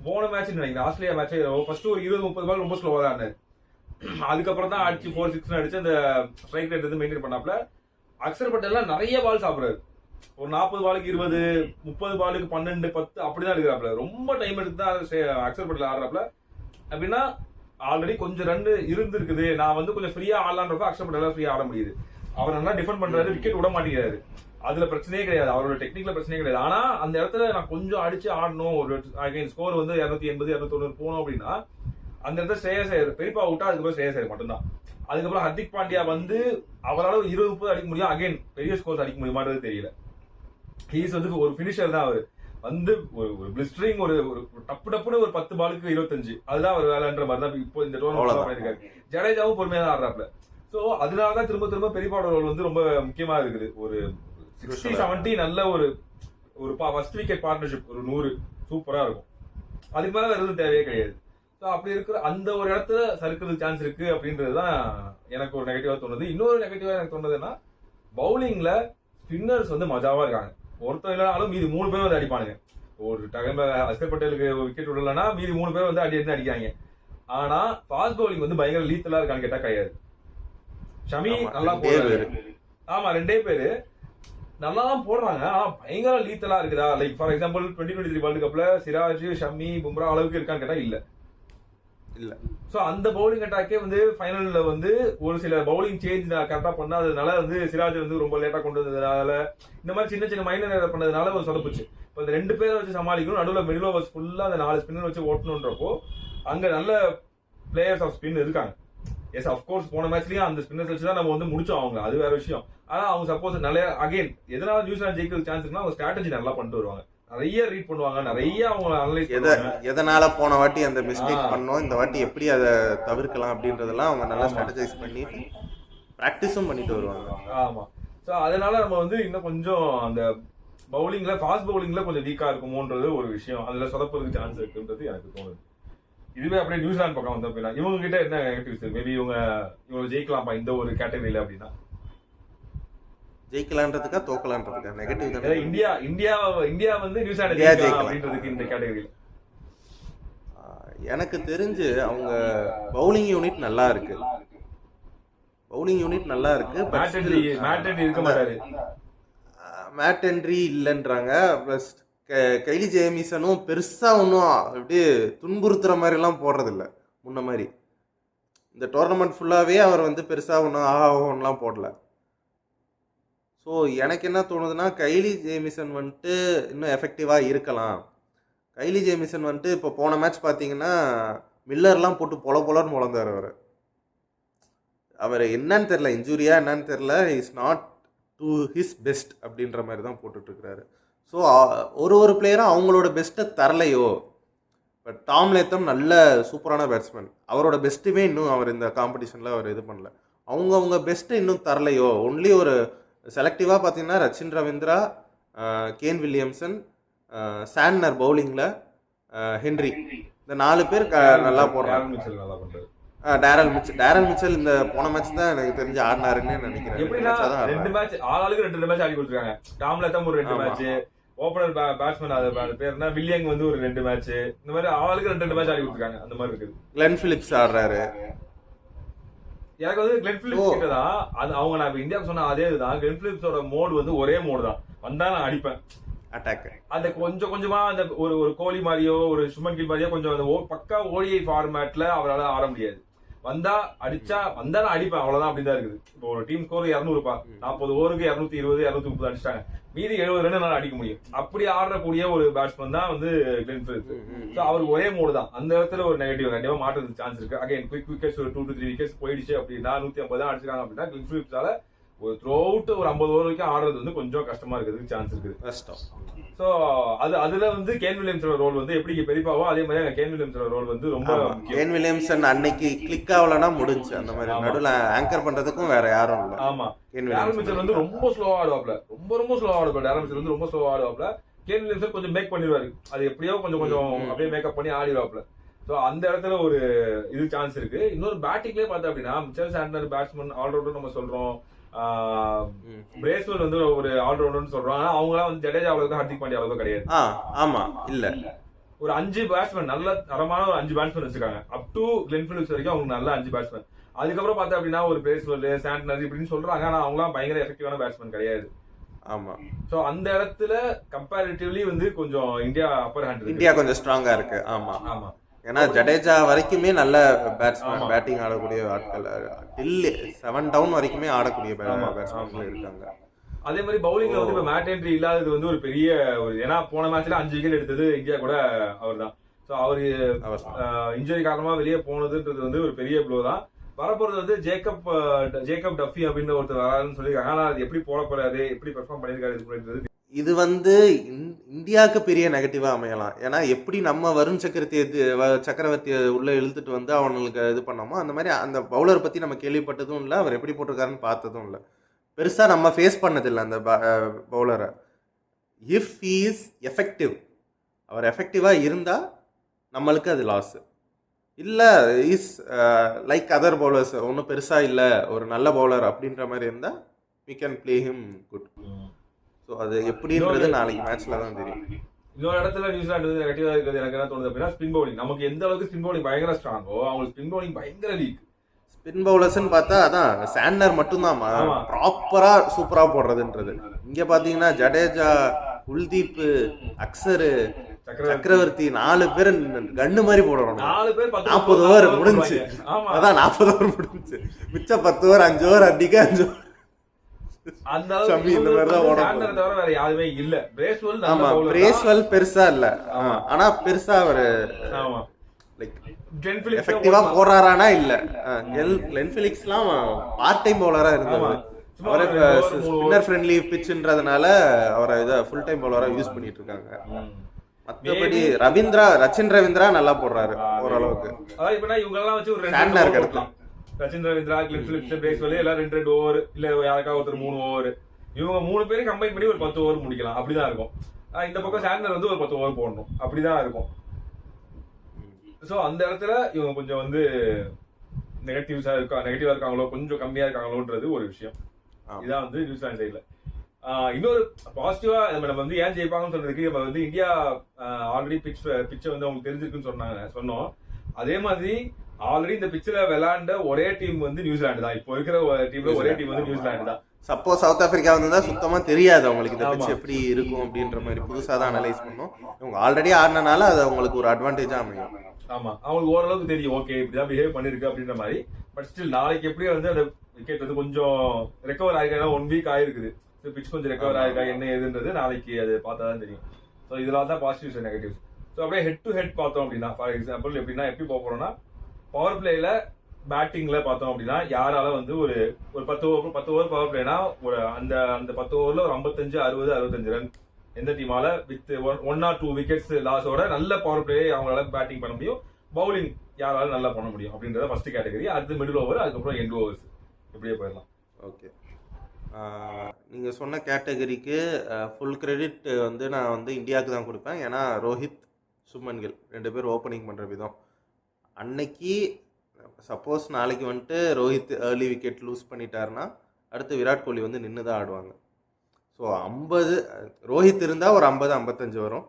போன மேட்ச் நினைக்கிறேன், ஆஸ்திரேலியா மேட்ச் ஃபர்ஸ்ட் ஒரு 20-30 பால் ரொம்ப ஸ்லோவாக தான் ஆனார். அதுக்கப்புறம் தான் அடிச்சு 4-6 அடிச்சு அந்த ஸ்ட்ரைக் ரேட் வந்து மெயின்டைன் பண்ணாப்ல. அக்சர் பட்டேல்லாம் நிறைய பால் சாப்பிடுறாரு. ஒரு 40 பாலுக்கு 20, 30 பாலுக்கு 12, 10 அப்படிதான் எடுக்கிறாப்ல. ரொம்ப டைம் எடுத்து தான் அக்சர் பட்டேல் ஆடுறாப்ல. அப்படின்னா ஆல்ரெடி கொஞ்சம் ரன் இருந்திருக்குது, நான் வந்து கொஞ்சம் ஃப்ரீயா ஆடலான்றப்ப அக்சர் பட்டேல் ஃப்ரீயா ஆட முடியுது. அவர் நல்லா டிஃபெண்ட் பண்றாரு, விக்கெட் விட மாட்டேங்கிறாரு, அதுல பிரச்சனையே கிடையாது, அவரோட டெக்னிக்ல பிரச்சனையே கிடையாது. ஆனா அந்த இடத்துல நான் கொஞ்சம் அடிச்சு ஆடணும், ஒரு அகைன் ஸ்கோர் வந்து 280 290 போகணும் அப்படின்னா அந்த இடத்துல ஸ்ரேயஸ் ஐயர் பெரியப்பா விட்டா அதுக்கப்புறம் ஸ்ரேயஸ் ஐயர் மட்டும்தான். அதுக்கப்புறம் ஹர்திக் பாண்டியா வந்து அவரால் 20-30 அடிக்க முடியும், அகைன் பெரிய ஸ்கோர்ஸ் அடிக்க முடியுமான்றது தெரியல. ஹீஸ் வந்து ஒரு பினிஷர் தான், அவர் வந்து ஒரு பிளிஸ்டரிங் ஒரு டப்புன்னு ஒரு 10 பாலுக்கு 25 அதுதான் ஒரு வேலைன்ற மாதிரி தான் இப்போ இந்த டோர்னமெண்ட் பண்ணிருக்காரு. ஜடேஜாவும் பொறுமையா தான் ஆடுறாப்ல. ஸோ அதனாலதான் திரும்ப பெரியப்பாவோட ரோல் வந்து ரொம்ப முக்கியமா இருக்குது. ஒரு 60-70 நல்ல ஒரு ஃபர்ஸ்ட் விக்கெட் பார்ட்னர்ஷிப் ஒரு 100 சூப்பரா இருக்கும். அதுக்கு மேல வேற எதுவும் தேவையே கிடையாது. ஸோ அப்படி இருக்கிற அந்த ஒரு இடத்துல சறுக்கிறது சான்ஸ் இருக்கு அப்படின்றதுதான் எனக்கு ஒரு நெகட்டிவா தோணுது. இன்னொரு நெகட்டிவா எனக்கு தோணுதுன்னா பவுலிங்ல ஸ்பின்னர்ஸ் வந்து மஜாவா இருக்காங்க. ஒருத்தர் இல்லைனாலும் மீதி 3 பேர் வந்து அடிப்பானுங்க. ஒரு டைம்ல அஸ்கர் பட்டேலுக்கு விக்கெட் விடலன்னா மீதி 3 பேர் வந்து அடிக்காங்க. ஆனா ஃபாஸ்ட் பவுலிங் வந்து பயங்கர லீத்தலா இருக்கான்னு கேட்டா கிடையாது. ஷமி நல்லா போடுறாரு, ஆமா 2 பேரு நல்லா தான் போடுறாங்க, ஆனா பயங்கர லீத்தலா இருக்குதா? லைக் ஃபார் எக்ஸாம்பிள் 2023 வேர்ல்டு கப்ல சிராஜ், ஷமி, பும்ரா அளவுக்கு இருக்கான்னு கேட்டா இல்ல. இல்ல. ஸோ அந்த பவுலிங் அட்டாக்கே வந்து ஃபைனல்ல வந்து ஒரு சில பவுலிங் சேஞ்ச் கரெக்டா பண்ணாததுனால வந்து சிராஜ் வந்து ரொம்ப லேட்டா கொண்டு வந்ததுனால இந்த மாதிரி சின்ன சின்ன மைனர் ஏர் பண்ணதுனால ஒரு சொதப்புச்சு. இப்போ இந்த 2 பேரை வச்சு சமாளிக்கணும், நடுவில் மிடில் ஓவர்ஸ் ஃபுல்லா அந்த 4 ஸ்பின்னர் வச்சு ஓட்டணுன்றப்போ அங்க நல்ல பிளேயர்ஸ் ஆஃப் ஸ்பின் இருக்காங்க. எஸ் அஃப்கோர்ஸ் போன மேட்ச்லயும் அந்த ஸ்பின்னர்ஸ் வச்சு தான் நம்ம வந்து முடிச்சோம் அவங்க, அது வேற விஷயம். ஆனா அவங்க சப்போஸ் நல்ல அகைன் எதனால நியூசிலாந்து ஜெயிக்கிறதுக்கு சான்ஸ் இருக்குன்னா அவங்க ஸ்ட்ராட்டஜி நல்லா பண்ணிட்டு வருவாங்க, நிறைய ரீட் பண்ணுவாங்க, நிறைய அவங்க அனலைஸ் பண்ணுவாங்க. எதனால போன வாட்டி அந்த மிஸ்டேக் பண்ணோம், இந்த வாட்டி எப்படி அதை தவிர்க்கலாம் அப்படின்றதெல்லாம் அவங்க நல்லா ஸ்ட்ராட்டஜைஸ் பண்ணி பிராக்டிஸும் பண்ணிட்டு வருவாங்க. ஆமா. ஸோ அதனால நம்ம வந்து இன்னும் கொஞ்சம் அந்த பவுலிங்ல ஃபாஸ்ட் பவுலிங்ல கொஞ்சம் வீக்கா இருக்குமோன்றது ஒரு விஷயம், அதுல சொதப்புறதுக்கு சான்ஸ் இருக்குன்றது எனக்கு தோணுது. இதுவே அப்படியே நியூசிலாந்து பக்கம் வந்து அப்படின்னா இவங்க கிட்ட என்ன நெகட்டிவ்ஸ், மேபி இவங்க ஜெயிக்கலாம்ப்பா இந்த ஒரு கேட்டகரியில அப்படின்னா ஜெயிக்கலான்றதுக்கா தோக்கலான்றதுக்கா நெகட்டிவ் தானே. இந்தியா வந்து நியூசிலாந்து ஜெயிக்கலாம் அப்படின்றதுக்கு இந்த கேட்டகரியில எனக்கு தெரிஞ்சு அவங்க பவுலிங் யூனிட் நல்லா இருக்கு, பவுலிங் யூனிட் நல்லா இருக்கு. மேட் ஹென்ரி இல்லைன்றாங்க. ப்ளஸ் கைலி ஜேமிசனும் பெருசா ஒன்றும் அப்படியே துன்புறுத்துற மாதிரி எல்லாம் போடுறதில்ல முன்ன மாதிரி. இந்த டோர்னமெண்ட் ஃபுல்லாவே அவர் வந்து பெருசா ஒன்றும் ஆஹாலாம் போடல. ஸோ எனக்கு என்ன தோணுதுன்னா கைலி ஜேமிசன் வந்துட்டு இன்னும் எஃபெக்டிவாக இருக்கலாம். கைலி ஜேமிசன் வந்துட்டு இப்போ போன மேட்ச் பார்த்தீங்கன்னா மில்லர்லாம் போட்டு பொலன்னு முழந்தார் அவர் என்னன்னு தெரில, இன்ஜுரியா என்னன்னு தெரில, is not to his best அப்படின்ற மாதிரி தான் போட்டுட்ருக்கிறாரு. ஸோ ஒரு பிளேயரும் அவங்களோட பெஸ்ட்டை தரலையோ. பட் டாம் லேத்தம் நல்ல சூப்பரான பேட்ஸ்மேன், அவரோட பெஸ்ட்டுமே இன்னும் அவர் இந்த காம்படிஷனில் அவர் இது பண்ணல. அவங்க பெஸ்ட்டு இன்னும் தரலையோ. ஒன்லி ஒரு செலக்டிவாக பார்த்தீங்கன்னா Rachin Ravindra, Kane Williamson, Santner பவுலிங்கில், ஹென்ரி, இந்த 4 பேர் நல்லா போடுறாங்க. டேரல் மிச்சல் இந்த போன மேட்ச் தான் எனக்கு தெரிஞ்சு ஆடினாருன்னு நினைக்கிறேன். 2 மேட்ச் ஆளுக்கு 2 மேட்ச் ஆடி கொடுத்துருக்காங்க. டாம் லேத்தம் ஒரு 2 மேட்ச், ஓபனர் பேட்ஸ்மேன் அது பேர்னா வில்லியங் வந்து ஒரு 2 மேட்ச், இந்த மாதிரி ஆளுக்கு 2 மேட்ச் ஆடி கொடுத்துருக்காங்க. அந்த மாதிரி இருக்குது. கிளென் பிலிப்ஸ் ஆடுறாரு. எனக்கு வந்து கிளென் பிலிப்ஸ் கிட்ட தான் அது அவங்க நான் இந்தியாவுக்கு சொன்ன அதே இதுதான். கிளென் பிலிப்ஸோட மோடு வந்து ஒரே மோடு தான், வந்தா நான் அடிப்பேன் அட்டாக். அந்த கொஞ்சமா அந்த ஒரு கோலி மாதிரியோ ஒரு சுமன் கில் மாதிரியோ கொஞ்சம் அந்த பக்கா ஓடிஐ ஃபார்மேட்ல அவரால் ஆட முடியாது. வந்தா அடிச்சா வந்தா நான் அடிப்பேன், அவ்வளவுதான். அப்படிதான் இருக்குது. இப்போ ஒரு டீம் ஸ்கோர் 200 40 ஓவருக்கு 220 230 அடிச்சிட்டாங்க, மீதி 70 ரன் நான் அடிக்க முடியும். அப்படி ஆடக்கூடிய ஒரு பேட்ஸ்மேன் தான் வந்து கிளென் பிலிப்ஸ். ஸோ அவருக்கு ஒரே மோடு தான். அந்த இடத்துல ஒரு நெகட்டிவ் கண்டிப்பா மாற்றதுக்கு சான்ஸ் இருக்கு. அகைன் குவிக் விக்கெட்ஸ் ஒரு 2 to 3 விக்கெட்ஸ் போயிடுச்சு அப்படின்னா 150 தான் அடிச்சிருக்காங்க அப்படின்னா கிளென் பிலிப்ஸால ஒரு த்ரூ அவுட் ஒரு 50 ஓவர் வரைக்கும் ஆடுறது வந்து கொஞ்சம் கஷ்டமா இருக்கிறதுக்கு சான்ஸ் இருக்குது. கஷ்டம். சோ அதுல வந்து கேன் வில்லியம்ஸோட ரோல் வந்து எப்படி பெரியப்பாவோ அதே மாதிரி கேன் வில்லியம்ஸோட ரோல் வந்து ரொம்ப முக்கியம். கேன் வில்லியம்சன் அன்னைக்கு கிளிக் ஆகலனா முடிஞ்சு. அந்த மாதிரி நடுவுல ஆங்கர் பண்றதுக்கும் வேற யாரும் இல்ல. ஆமா. டேரல் மிச்சல் வந்து ரொம்ப ஸ்லோவா ஆடுவாப்ல, ரொம்ப ஸ்லோவா ஆடுவாப்ல. டேரல் மிச்சல் வந்து ரொம்ப ஸ்லோவா ஆடுவாப்ல. கேன் வில்லியம்சன் கொஞ்சம் மேக் பண்ணிடுவாரு, அது எப்படியோ கொஞ்சம் அப்படியே மேக்கப் பண்ணி ஆடிடுவாப்ல. சோ அந்த இடத்துல ஒரு இது சான்ஸ் இருக்கு. இன்னொரு பேட்டிங்லயே பார்த்தா அப்படின்னா மிச்சல் சாண்ட்னர் பேட்ஸ்மேன் ஆல்ரவுண்டர் நம்ம சொல்றோம், பிரேஸ்வெல் வந்து ஒரு ஆல்ரவுண்டர்னு சொல்றோம். ஆனா அவங்க எல்லாம் வந்து ஜடேஜா அளவுக்கு ஹர்திக் பாண்டியா அளவுக்கு கிடையாது. ஆமா இல்ல, ஒரு 5 பேட்ஸ்மேன் நல்ல தரமான ஒரு 5 பேட்ஸ்மேன் வச்சிருக்காங்க. அப் டு கிளென் பிலிப்ஸ் வரைக்கும் அவங்க நல்ல 5 பேட்ஸ்மேன். அதுக்கப்புறம் பார்த்தா அப்படின்னா ஒரு பிரேஸ்வெல் சாண்ட்னர் இப்படின்னு சொல்றாங்க. ஆனா அவங்க எல்லாம் பயங்கர எஃபெக்டிவான பேட்ஸ்மேன் கிடையாது. ஆமா. சோ அந்த இடத்துல கம்பேரிட்டிவ்லி வந்து கொஞ்சம் இந்தியா அப்பர் ஹேண்ட் இருக்கு, இந்தியா கொஞ்சம் ஸ்ட்ராங்கா இருக்கு. ஆமா ஆமா. ஏன்னா ஜடேஜா வரைக்குமே நல்ல பேட்ஸ்மேன், பேட்டிங் ஆடக்கூடிய ஆட்கள், டில் 7 டவுன் வரைக்குமே ஆடக்கூடிய பேட்ஸ்மேன்கள் இருக்காங்க. அதே மாதிரி பவுலிங்ல வந்து இப்ப மேட் ஹென்ரி இல்லாதது வந்து ஒரு பெரிய ஒரு, ஏன்னா போன மேட்ச்ல 5 விக்கெட் எடுத்தது இந்தியா கூட அவர் தான். சோ அவரு இன்ஜுரி காரணமா வெளியே போனதுன்றது வந்து ஒரு பெரிய ப்ளோ தான். வரப்போறது வந்து ஜேக்கப் டஃபி அப்படின்னு ஒருத்தர் வராதுன்னு சொல்லியிருக்காங்க. ஆனா அது எப்படி போட போறாரு, எப்படி பெர்ஃபார்ம் பண்ணிருக்காரு, இது வந்து இந்தியாவுக்கு பெரிய நெகட்டிவா அமையலாம். ஏன்னா எப்படி நம்ம வருண் சக்கரவர்த்தியை உள்ள இழுத்துட்டு வந்து அவனுக்கு இது பண்ணோமோ அந்த மாதிரி அந்த பவுலரை பத்தி நம்ம கேள்விப்பட்டதும் இல்லை, அவர் எப்படி போட்டிருக்காருன்னு பார்த்ததும் இல்லை, பெருசா நம்ம ஃபேஸ் பண்ணதில்லை அந்த பவுலரை. இஃப் ஹி இஸ் எஃபெக்டிவ், அவர் எஃபெக்டிவா இருந்தா நம்மளுக்கு அது லாஸ். இல்லை இஸ் லைக் அதர் பவுலர்ஸ் ஒன்றும் பெருசா இல்லை, ஒரு நல்ல பவுலர் அப்படின்ற மாதிரி இருந்தா we can play him good. So அது எப்படின்றது நாளைக்கு மேட்ச்ல தான் தெரியும். இன்னொரு இடத்துல நியூசிலாந்து வந்து நெகட்டிவா இருக்கிறது எனக்கு என்ன தோணுது அப்படின்னா ஸ்பின் பவுலிங். நமக்கு எந்த அளவுக்கு ஸ்பின் பவுலிங் பயங்கர ஸ்ட்ராங்கோ அவங்களுக்கு ஸ்பின் பவுலிங் பயங்கர வீக். ஸ்பின் பவுலர்ஸ்ன்னு பார்த்தா அதான் சாண்ட்னர் மட்டும்தான் ப்ராப்பரா சூப்பரா போடுறதுன்றது. இங்க பாத்தீங்கன்னா ஜடேஜா, குல்தீப், அக்சரு, சக்கரவர்த்தி 4 பேர் கண்ணு மாதிரி போடுறோம். 4 பேர் 40 ஓவர் முடிஞ்சு. அதான் 40 ஓவர் முடிஞ்சு. மிச்சம் 10 ஓவர் 5 ஓவர் அடிக்க 5 அந்த அளவுக்கு இந்த மாதிரி தான் ஓடுறாங்க. தவிர வேற யாருமே இல்ல. பிரேஸ்வெல் நல்ல பவுலர். பிரேஸ்வெல் பெருசா இல்ல. ஆனா பெருசா ஒரு ஆமா லைக் கிளென் பிலிப்ஸ் எஃபெக்டிவா போறாரானா இல்ல. கிளென் பிலிப்ஸ்லாம் பார்ட் டைம் பவுலரா இருந்தாரு. அவரே ஸ்பின்னர் ஃப்ரெண்ட்லி பிட்ச்ன்றதுனால அவரை இதை ஃபுல் டைம் பவுலரா யூஸ் பண்ணிட்டு இருக்காங்க. மற்றபடி ரச்சின் ரவீந்திரா நல்லா போடுறாரு ஓரளவுக்கு. அதாவது இப்ப இவங்க எல்லாம் வச்சு ஒரு 2 ஓவர் போடலாம். Rachin Ravindra, Glenn Phillips, Bracewell எல்லாம் 2 ஓவர் இல்ல யாருக்கா ஒருத்தர் 3 ஓவர், இவங்க 3 பேரும் கம்பைன் பண்ணி ஒரு 10 ஓவர் முடிக்கலாம். அப்படிதான் இருக்கும். இந்த பக்கம் சாண்டர் வந்து ஒரு 10 ஓவர் போடணும். அப்படிதான் இருக்கும். சோ அந்த இடத்துல இவங்க கொஞ்சம் வந்து நெகட்டிவா இருக்காங்களோ, கொஞ்சம் கம்மியா இருக்காங்களோன்றது ஒரு விஷயம். இதான் வந்து நியூசிலாந்து சைட்ல. இன்னொரு பாசிட்டிவா நம்ம வந்து ஏன் ஜெயிப்பாங்கன்னு சொல்றதுக்கு நம்ம வந்து இந்தியா ஆல்ரெடி பிட்சை வந்து அவங்களுக்கு தெரிஞ்சிருக்குன்னு சொன்னோம். அதே மாதிரி ஆல்ரெடி இந்த பிட்ச்ல விளையாண்ட ஒரே டீம் வந்து நியூசிலாந்து தான். இப்போ இருக்கிற டீம்ல ஒரே டீம் வந்து நியூசிலாந்து தான். சப்போஸ் சவுத் ஆப்பிரிக்கா வந்தா சுத்தமா தெரியாது அவங்களுக்கு இந்த பிட்ச் எப்படி இருக்கும் அப்படின்ற மாதிரி புதுசா தான் அனலைஸ் பண்ணோம். இவங்க ஆல்ரெடி ஆடினால அது அவங்களுக்கு ஒரு அட்வான்டேஜா அமையும். ஆமா, அவங்களுக்கு ஓரளவுக்கு தெரியும் ஓகே இப்படிதான் பிஹேவ் பண்ணிருக்கு அப்படின்ற மாதிரி. பட் ஸ்டில் நாளைக்கு எப்படி வந்து அந்த விக்கெட் வந்து கொஞ்சம் ரெக்கவர் ஆயிருக்கா, 1 வீக் ஆயிருக்குது. பிட்ச் கொஞ்சம் ரெக்கவர் ஆயிருக்கா என்ன ஏதுன்றது நாளைக்கு அது பார்த்தா தான் தெரியும். ஸோ இதெல்லாம் தான் பாசிட்டிவ்ஸ் அண்ட் நெகட்டிவ்ஸ். ஸோ அப்படியே ஹெட் டு ஹெட் பார்த்தோம் அப்படின்னா, ஃபார் எக்ஸாம்பிள் எப்படின்னா எப்படி போக போறோம்னா, பவர் பிளேல பேட்டிங்ல பார்த்தோம் அப்படின்னா யாரால வந்து ஒரு 10 ஓவர் பவர் பிளேனா ஒரு அந்த 10 ஓவர்ல ஒரு 55, 60, 65 ரன் எந்த டீமால வித் 1 or 2 விக்கெட்ஸ் லாஸோட நல்ல பவர் பிளே அவங்களால பேட்டிங் பண்ண முடியும், பவுலிங் யாரால நல்லா பண்ண முடியும் அப்படின்றத ஃபர்ஸ்ட் கேட்டகரி. அடுத்து மிடில் ஓவர், அதுக்கப்புறம் எண்ட் ஓவர்ஸ், இப்படியே போயிடலாம். ஓகே, நீங்கள் சொன்ன கேட்டகரிக்கு ஃபுல் கிரெடிட் வந்து நான் வந்து இந்தியாவுக்கு தான் கொடுப்பேன். ஏன்னா ரோஹித், சுப்மன் கில் 2 பேர் ஓப்பனிங் பண்ணுற விதம் அன்னைக்கு, சப்போஸ் நாளைக்கு வந்துட்டு ரோஹித் ஏர்லி விக்கெட் லூஸ் பண்ணிட்டாருன்னா அடுத்து விராட் கோலி வந்து நின்று தான் ஆடுவாங்க. ஸோ 50 ரோஹித் இருந்தால் ஒரு 50-55 வரும்.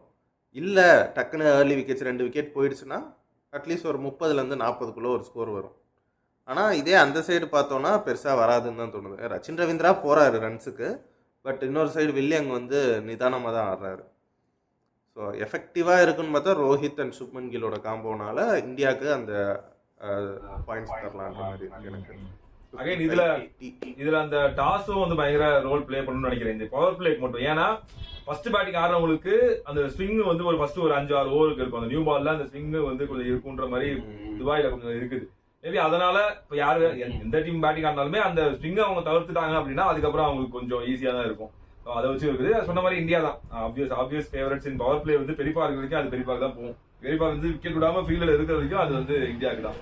இல்லை டக்குன்னு ஏர்லி விக்கெட்ஸ் 2 விக்கெட் போயிடுச்சுன்னா அட்லீஸ்ட் ஒரு 30-40 ஒரு ஸ்கோர் வரும். ஆனால் இதே அந்த சைடு பார்த்தோன்னா பெருசாக வராதுன்னு தான் தோணுது. ரச்சின் ரவீந்திரா போகிறாரு ரன்ஸுக்கு, பட் இன்னொரு சைடு வில்லியங் வந்து நிதானமாக தான் ஆடுறாரு. ஸோ எஃபெக்டிவாக இருக்குன்னு பார்த்தா ரோஹித் அண்ட் சுப்மன் கில்லோட காம்போனால இந்தியாவுக்கு அந்த பாயிண்ட்ஸ் தரலான்ற மாதிரி எனக்கு. அகைன் இதுல அந்த டாஸும் வந்து பயங்கர ரோல் பிளே பண்ணணும்னு நினைக்கிறேன் இந்த பவர் பிளேக்கு மட்டும். ஏன்னா ஃபர்ஸ்ட் பேட்டிங் ஆடுறவங்களுக்கு அந்த ஸ்விங் வந்து ஒரு ஃபர்ஸ்ட் ஒரு 5-6 ஓவருக்கு இருக்கும். அந்த நியூ பால்ல அந்த ஸ்விங் வந்து கொஞ்சம் இருக்குன்ற மாதிரி துபாயில கொஞ்சம் இருக்குது. மேபி அதனால இப்ப யாரு எந்த டீம் பேட்டிங் ஆனாலுமே அந்த ஸ்விங் அவங்க தவிர்த்துட்டாங்க அப்படின்னா அதுக்கப்புறம் அவங்களுக்கு கொஞ்சம் ஈஸியா தான் இருக்கும். அதை வச்சு இருக்குது. சொன்ன மாதிரி இந்தியா தான் ஆப்வியஸ் ஃபேவரட்ஸ் இன் பவர் பிளே வந்து பெரியப்பா இருக்கிற வரைக்கும் அது பெரியப்பா தான் போகும். பெரியப்பா வந்து விக்கெட் விடாம ஃபீல்ட்ல இருக்கிற வரைக்கும் அது வந்து இந்தியாவுக்கு தான்.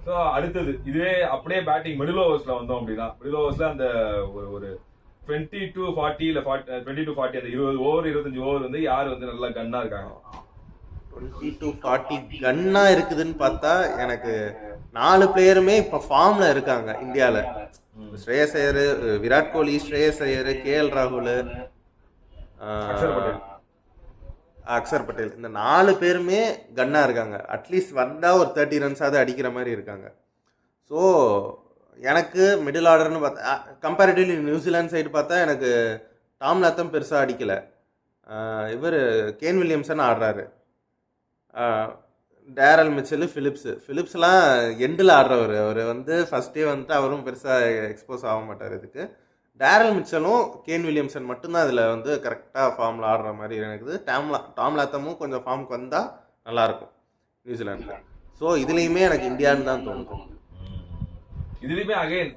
ஸோ அடுத்தது இதுவே அப்படியே பேட்டிங் மிடில் ஓவர்ஸ்ல வந்தோம் அப்படின்னா, மிடில் ஓவர்ஸ்ல அந்த ஒரு 20-40 இல்ல 20-40 அந்த 20 ஓவர் 25 ஓவர் வந்து யார் வந்து நல்லா கன்னா இருக்காங்க. 20-40 கன்னா இருக்குதுன்னு பார்த்தா எனக்கு 4 பிளேயருமே இப்ப ஃபார்ம்ல இருக்காங்க இந்தியால. ஸ்ரேயஸ் ஐயர், விராட் கோலி, ஸ்ரேயஸ் ஐயர், கேஎல் ராகுல், அக்சர் பட்டேல், இந்த 4 பேருமே கன்னா இருக்காங்க. அட்லீஸ்ட் வந்தா ஒரு 30 ரன்ஸாவது அடிக்கிற மாதிரி இருக்காங்க. ஸோ எனக்கு மிடில் ஆர்டர்னு பார்த்தா கம்பேரிட்டிவ்லி நியூசிலாந்து சைடு பார்த்தா எனக்கு டாம் லாத்தம் பெருசாக அடிக்கலை. இவர் கேன் வில்லியம்சன் ஆடுறாரு, டேரல் மிச்சல், ஃபிலிப்ஸ்லாம் எண்டில் ஆடுறவர். அவர் வந்து ஃபஸ்ட்டே வந்துட்டு அவரும் பெருசாக எக்ஸ்போஸ் ஆக மாட்டார் இதுக்கு. டேரல் மிச்சலும் கேன் வில்லியம்சன் மட்டும்தான் அதில் வந்து கரெக்டாக ஃபார்மில் ஆடுற மாதிரி இருக்குது. டாம் லாத்தமும் கொஞ்சம் ஃபார்முக்கு வந்தால் நல்லாயிருக்கும் நியூசிலாண்டில். ஸோ இதுலேயுமே எனக்கு இந்தியான்னு தான் தோணுது. இதுலேயுமே அகைன்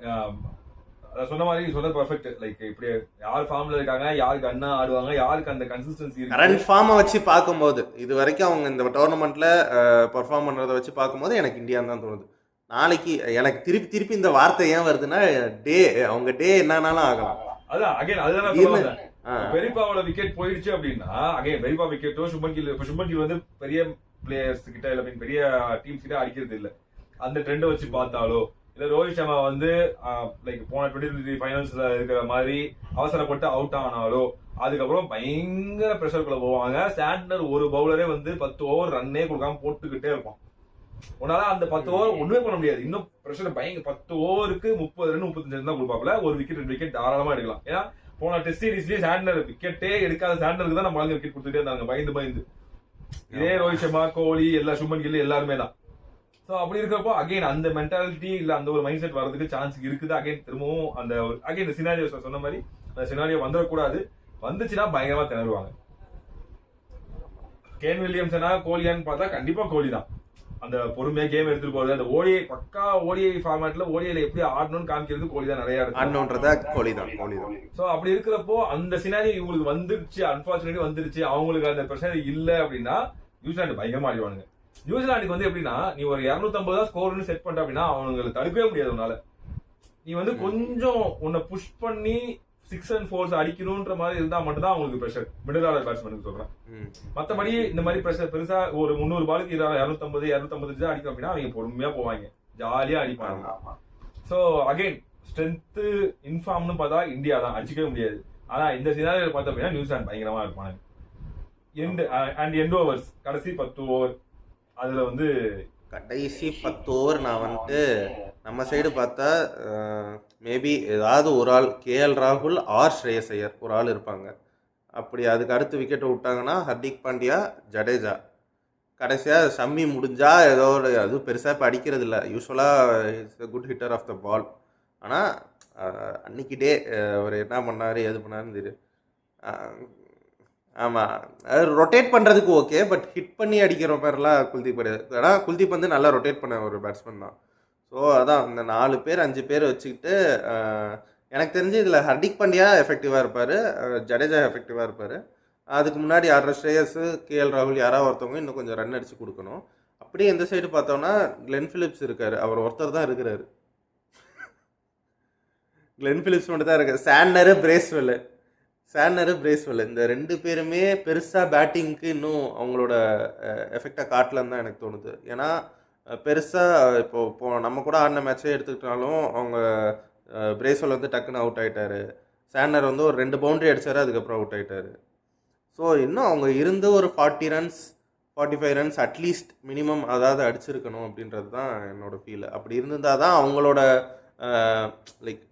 சொன்ன மாதிரி சொன்ன பர்ஃபெக்ட். லைக் இப்படி யார் ஃபார்ம்ல இருக்காங்க, யாருக்கு அண்ணா ஆடுவாங்க, யாருக்கு அந்த கன்சிஸ்டன்சி இருக்கு, கரண்ட் ஃபார்மை வச்சு பார்க்கும்போது இது வரைக்கும் அவங்க இந்த டோர்னமெண்ட்ல பெர்ஃபார்ம் பண்றதை வச்சு பார்க்கும்போது எனக்கு இந்தியான்னு தான் தோணுது. நாளைக்கு எனக்கு திருப்பி இந்த வார்த்தை ஏன் வருதுன்னா டே அவங்க டே என்னன்னாலும் ஆகலாம். அதான் அகைன் அதுதான் பெரியப்பாவோட விக்கெட் போயிடுச்சு அப்படின்னா அகைன் பெரியப்பா விக்கெட்டோ சுப்மன் கில் வந்து பெரிய பிளேயர்ஸ் கிட்ட இல்ல பெரிய டீம்ஸ் கிட்ட அடிக்கிறது இல்ல. அந்த ட்ரெண்டை வச்சு பார்த்தாலோ இல்ல ரோஹித் சர்மா வந்து லைக் போன 2023 ஃபைனல்ஸ்ல இருக்கிற மாதிரி அவசரப்பட்டு அவுட் ஆனாலோ அதுக்கப்புறம் பயங்கர பிரஷருக்குள்ள போவாங்க. சாண்ட்னர் ஒரு பவுலரே வந்து 10 ஓவர் ரன்னே கொடுக்காம போட்டுக்கிட்டே இருப்பான். உன்னால அந்த 10 ஓவர் ஒண்ணுமே பண்ண முடியாது. இன்னும் பிரஷர் பயங்கர 10 ஓவருக்கு 30 ரன் 35 ரன் தான் கொடுப்பாப்ல. ஒரு விக்கெட் 2 விக்கெட் தாராளமா எடுக்கலாம். ஏன்னா போன டெஸ்ட் சீரிஸ்லயே சாண்டர் விக்கெட்டே எடுக்காத சாண்டருக்கு தான் நம்ம விக்கெட் கொடுத்துட்டே இருந்தாங்க பயந்து. இதே ரோஹித் சர்மா, கோலி, எல்லா சுமன் கில் எல்லாருமே தான். சோ அப்படி இருக்கிறப்போ அகைன் அந்த மென்டாலிட்டி இல்ல அந்த ஒரு மைண்ட் செட் வரதுக்கு சான்ஸ் இருக்குது. அகைன் திரும்பவும் அந்த அகைன் சினாரியோ சொன்ன மாதிரி அந்த சினாரியோ வந்துடக்கூடாது. வந்துச்சுன்னா பயங்கரமா திணறுவாங்க. கேன் வில்லியம்சனா கோலியான்னு பார்த்தா கண்டிப்பா கோலி தான். அந்த பொறுமையா கேம் எடுத்துட்டு போறது, அந்த ஓடிஐ பக்கா ஓடிஐ ஃபார்மேட்ல ஓடிஐல எப்படி ஆடணும்னு காமிக்கிறது கோலி தான் நிறைய இருக்கு. கோலி தான். சோ அப்படி இருக்கிறப்போ அந்த சினாரியோ இவங்களுக்கு வந்துருச்சு, அன்பார்ச்சுனேட்லி வந்துருச்சு. அவங்களுக்கு அந்த பிரச்சனை இல்ல அப்படின்னா நியூசிலாந்து பயங்கரமா ஆடிவானுங்க. நியூசிலாந்துக்கு வந்து எப்படின்னா நீ ஒரு 250 தான் ஸ்கோர்னு செட் பண்ற அப்படின்னா அவங்களுக்கு தடுக்கவே முடியாது உன்னால. நீ வந்து கொஞ்சம் உன்னை புஷ் பண்ணி 6 and 4 அடிக்கணும்ன்ற மாதிரி இருந்தா மட்டும் தான் அவங்களுக்கு பிரஷர். மிடில் ஆர்டர் பேட்ஸ்மேனுக்கு சொல்றேன். மத்தபடி இந்த மாதிரி பிரஷர் பெருசா ஒரு 300 பாலுக்கு 250 255 தான் அடிக்கும் அப்படின்னா அவங்க பொறுமையா போவாங்க, ஜாலியா அடிப்பாங்க. சோ அகைன் ஸ்ட்ரென்த் இன்ஃபார்ம்னு பார்த்தா இந்தியா தான், அடிச்சுக்கவே முடியாது. ஆனா இந்த சினாரியோல பார்த்தோம் அப்படின்னா நியூசிலாந்து பயங்கரமா இருப்பாங்க. எண்ட் ஓவர்ஸ் கடைசி 10 ஓவர் அதுல வந்து கடைசி 10 ஓவர் நான் வந்துட்டு நம்ம சைடு பார்த்தா மேபி ஏதாவது ஒரு ஆள் கேஎல் ராகுல் ஆர் ஸ்ரேயஸ் ஐயர் ஒரு ஆள் இருப்பாங்க. அப்படி அதுக்கு அடுத்து விக்கெட்டை விட்டாங்கன்னா ஹர்திக் பாண்டியா, ஜடேஜா. கடைசியாக ஷம்மி முடிஞ்சா ஏதோ அதுவும் பெருசாக இப்போ அடிக்கிறது இல்லை. யூஸ்வலாக it's good hitter of the ball. ஆனால் அன்னைக்கு டே அவர் என்ன பண்ணார் எது பண்ணாருன்னு தெரியும். ஆமாம், அது ரொட்டேட் பண்ணுறதுக்கு ஓகே, பட் ஹிட் பண்ணி அடிக்கிற மாதிரிலாம் குல்தீப் கிடையாது. ஆனால் குல்தீப் வந்து நல்லா ரொட்டேட் பண்ண ஒரு பேட்ஸ்மேன் தான். ஸோ அதான் இந்த 4 பேர் 5 பேர் வச்சுக்கிட்டு எனக்கு தெரிஞ்சு இதில் ஹர்திக் பாண்டியா எஃபெக்டிவாக இருப்பார், ஜடேஜா எஃபெக்டிவாக இருப்பார். அதுக்கு முன்னாடி ஆடுற ஸ்ரேயஸ், கேஎல் ராகுல் யாராவது ஒருத்தவங்க இன்னும் கொஞ்சம் ரன் அடித்து கொடுக்கணும். அப்படியே இந்த சைடு பார்த்தோம்னா கிளென் ஃபிலிப்ஸ் இருக்கார். அவர் ஒருத்தர் தான் இருக்கிறாரு. கிளென் ஃபிலிப்ஸ் மட்டும் தான் இருக்கார். சாண்டரு, பிரேஸ்வெல் இந்த 2 பேருமே பெருசாக பேட்டிங்க்கு இன்னும் அவங்களோட எஃபெக்டை காட்டலன்னு தான் எனக்கு தோணுது. ஏன்னா பெருசாக இப்போ நம்ம கூட ஆடின மேட்சே எடுத்துக்கிட்டாலும் அவங்க பிரேஸ்வெல் வந்து டக்குன்னு அவுட் ஆகிட்டாரு. சாண்டர் வந்து ஒரு 2 பவுண்டரி அடித்தார், அதுக்கப்புறம் அவுட் ஆகிட்டாரு. ஸோ இன்னும் அவங்க இருந்து ஒரு 40 ரன்ஸ் 45 ரன்ஸ் அட்லீஸ்ட் மினிமம் அதாவது அடிச்சிருக்கணும் அப்படின்றது தான் என்னோட ஃபீல். அப்படி இருந்திருந்தால் தான் அவங்களோட லைக்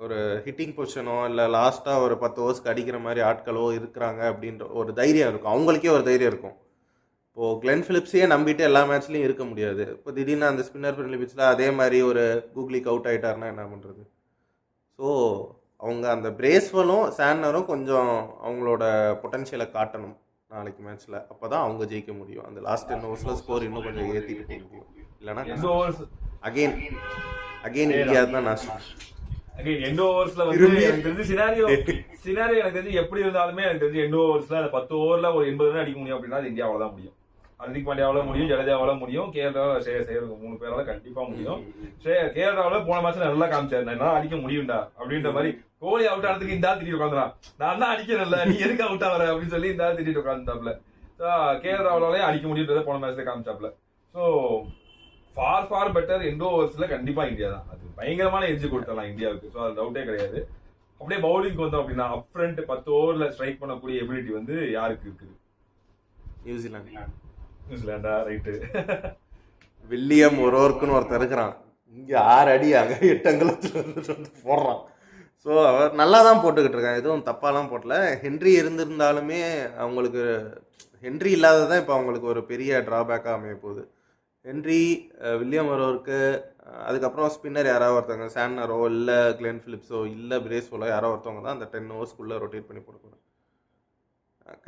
ஒரு ஹிட்டிங் பொசிஷனோ இல்லை லாஸ்ட்டாக ஒரு 10 ஓவர்ஸ்க்கு அடிக்கிற மாதிரி ஆட்களோ இருக்கிறாங்க அப்படின்ற ஒரு தைரியம் இருக்கும். அவங்களுக்கே ஒரு தைரியம் இருக்கும். இப்போது கிளென் ஃபிலிப்ஸையே நம்பிட்டு எல்லா மேட்ச்லையும் இருக்க முடியாது. இப்போ திடீர்னு அந்த ஸ்பின்னர் ஃப்ரெண்ட்லி பிச்சில் அதே மாதிரி ஒரு கூகுளிக்கு அவுட் ஆகிட்டாருன்னா என்ன பண்ணுறது? ஸோ அவங்க அந்த பிரேஸ்வெலும் சாண்டரும் கொஞ்சம் அவங்களோட பொட்டன்ஷியலை காட்டணும் நாளைக்கு மேட்ச்சில். அப்போ தான் அவங்க ஜெயிக்க முடியும். அந்த லாஸ்ட் 10 ஓவர்ஸில் ஸ்கோர் இன்னும் கொஞ்சம் ஏற்றிட்டு போக முடியும். இல்லைனா அகெயின் இந்தியா தான் நான் எண்ட் ஓவர்ஸ்ல வந்து எனக்கு தெரிஞ்சு சினாரியோ எனக்கு தெரிஞ்சு எப்படி இருந்தாலுமே எனக்கு தெரிஞ்சு எண்ட் ஓவர்ஸ்ல அந்த 10 ஓவர்ல ஒரு 80 ரன் அடிக்க முடியும் அப்படின்னா அது இந்தியாவால தான் முடியும். ஹர்திக் பாண்டியாவால முடியும், ஜடேஜாவால முடியும், கேஎல் ராகுல் 3 பேரால கண்டிப்பா முடியும். கேஎல் ராகுல் போன மேட்ச்ல நல்லா காமிச்சாரு, நான் அடிக்க முடியும்டா அப்படின்ற மாதிரி. கோலி அவுட் ஆனதுக்கு இந்த ஆள் திட்டிட்டு உட்காந்துறான், நான் தான் அடிக்கிறேன்ல நீ எதுக்கு அவுட் ஆகிற அப்படின்னு சொல்லி இந்த ஆள் திட்டிட்டு உட்காந்துட்டாப்ல. கேஎல் ராகுலாலையும் அடிக்க முடியுன்றதை போன மேட்ச்ல காமிச்சாப்ல. ஸோ ஃபார் பெட்டர் எண்ட் ஓவர்ஸ்ல கண்டிப்பா இந்தியா தான். அது பயங்கரமான எரிஞ்சு கொடுத்தலாம் இந்தியாவுக்கு. ஸோ அது டவுட்டே கிடையாது. அப்படியே பவுலிங்க்கு வந்தோம் அப்படின்னா அப் ஃப்ரண்ட் 10 ஓவர்ல ஸ்ட்ரைக் பண்ணக்கூடிய எபிலிட்டி வந்து யாருக்கு இருக்குது? நியூசிலாண்டா? ரைட்டு. வில்லியம் ஒரு ஓவருக்குன்னு ஒருத்தர் இருக்கிறான். இங்கே 6 அடி அங்கே 8 அங்குலத்தில் போடுறான். ஸோ அவர் நல்லா தான் போட்டுக்கிட்டு இருக்காங்க, எதுவும் தப்பாலாம் போடல. ஹென்றி இருந்திருந்தாலுமே அவங்களுக்கு ஹென்றி இல்லாததான் இப்போ அவங்களுக்கு ஒரு பெரிய ட்ராபேக்காக அமைய போகுது. ஹென்றி, வில்லியம் ஒருவருக்கு, அதுக்கப்புறம் ஸ்பின்னர் யாராவது ஒருத்தவங்க சாண்டரோ இல்லை கிளென் ஃபிலிப்ஸோ இல்லை பிரேஸ்வெலோ யாரோ ஒருத்தவங்க தான் அந்த 10 ஓவர்ஸ்க்குள்ளே ரொட்டேட் பண்ணி போடக்கூடாது.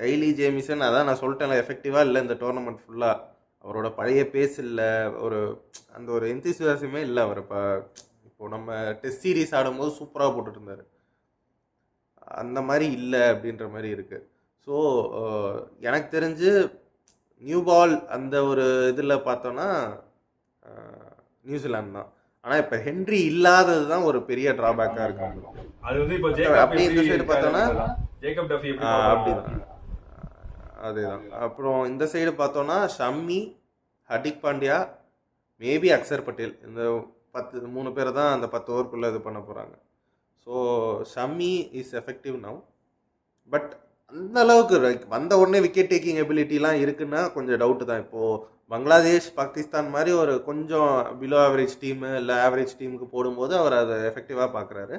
கைலி ஜேமிசன் அதான் நான் சொல்லிட்டேன், எஃபெக்டிவாக இல்லை இந்த டோர்னமெண்ட் ஃபுல்லாக. அவரோட பழைய பேஸ் இல்லை, ஒரு அந்த ஒரு எந்திசியாசமே இல்லை அவர். இப்போ நம்ம டெஸ்ட் சீரீஸ் ஆடும்போது சூப்பராக போட்டுட்டு இருந்தார், அந்த மாதிரி இல்லை அப்படின்ற மாதிரி இருக்குது. ஸோ எனக்கு தெரிஞ்சு நியூ பால் அந்த ஒரு இதில் பார்த்தோன்னா நியூசிலாந்து தான். ஆனால் இப்போ ஹென்றி இல்லாதது தான் ஒரு பெரிய ட்ராபேக்காக இருக்கு. அது வந்து இப்போ அப்படி இந்த சைடு பார்த்தோன்னா அப்படிதான் அதேதான். அப்புறம் இந்த சைடு பார்த்தோன்னா ஷம்மி, ஹர்திக் பாண்டியா, மேபி அக்சர் பட்டேல், இந்த 3 பேரை தான் அந்த 10 ஓவருக்குள்ளே இது பண்ண போகிறாங்க. So Shammi is effective now, but அந்த அளவுக்கு வந்த உடனே விக்கெட் டேக்கிங் எபிலிட்டிலாம் இருக்குன்னா கொஞ்சம் டவுட்டு தான். இப்போது பங்களாதேஷ், பாகிஸ்தான் மாதிரி ஒரு கொஞ்சம் பிலோ ஆவரேஜ் டீமு இல்லை ஆவரேஜ் டீமுக்கு போடும்போது அவர் அதை எஃபெக்டிவாக பார்க்குறாரு.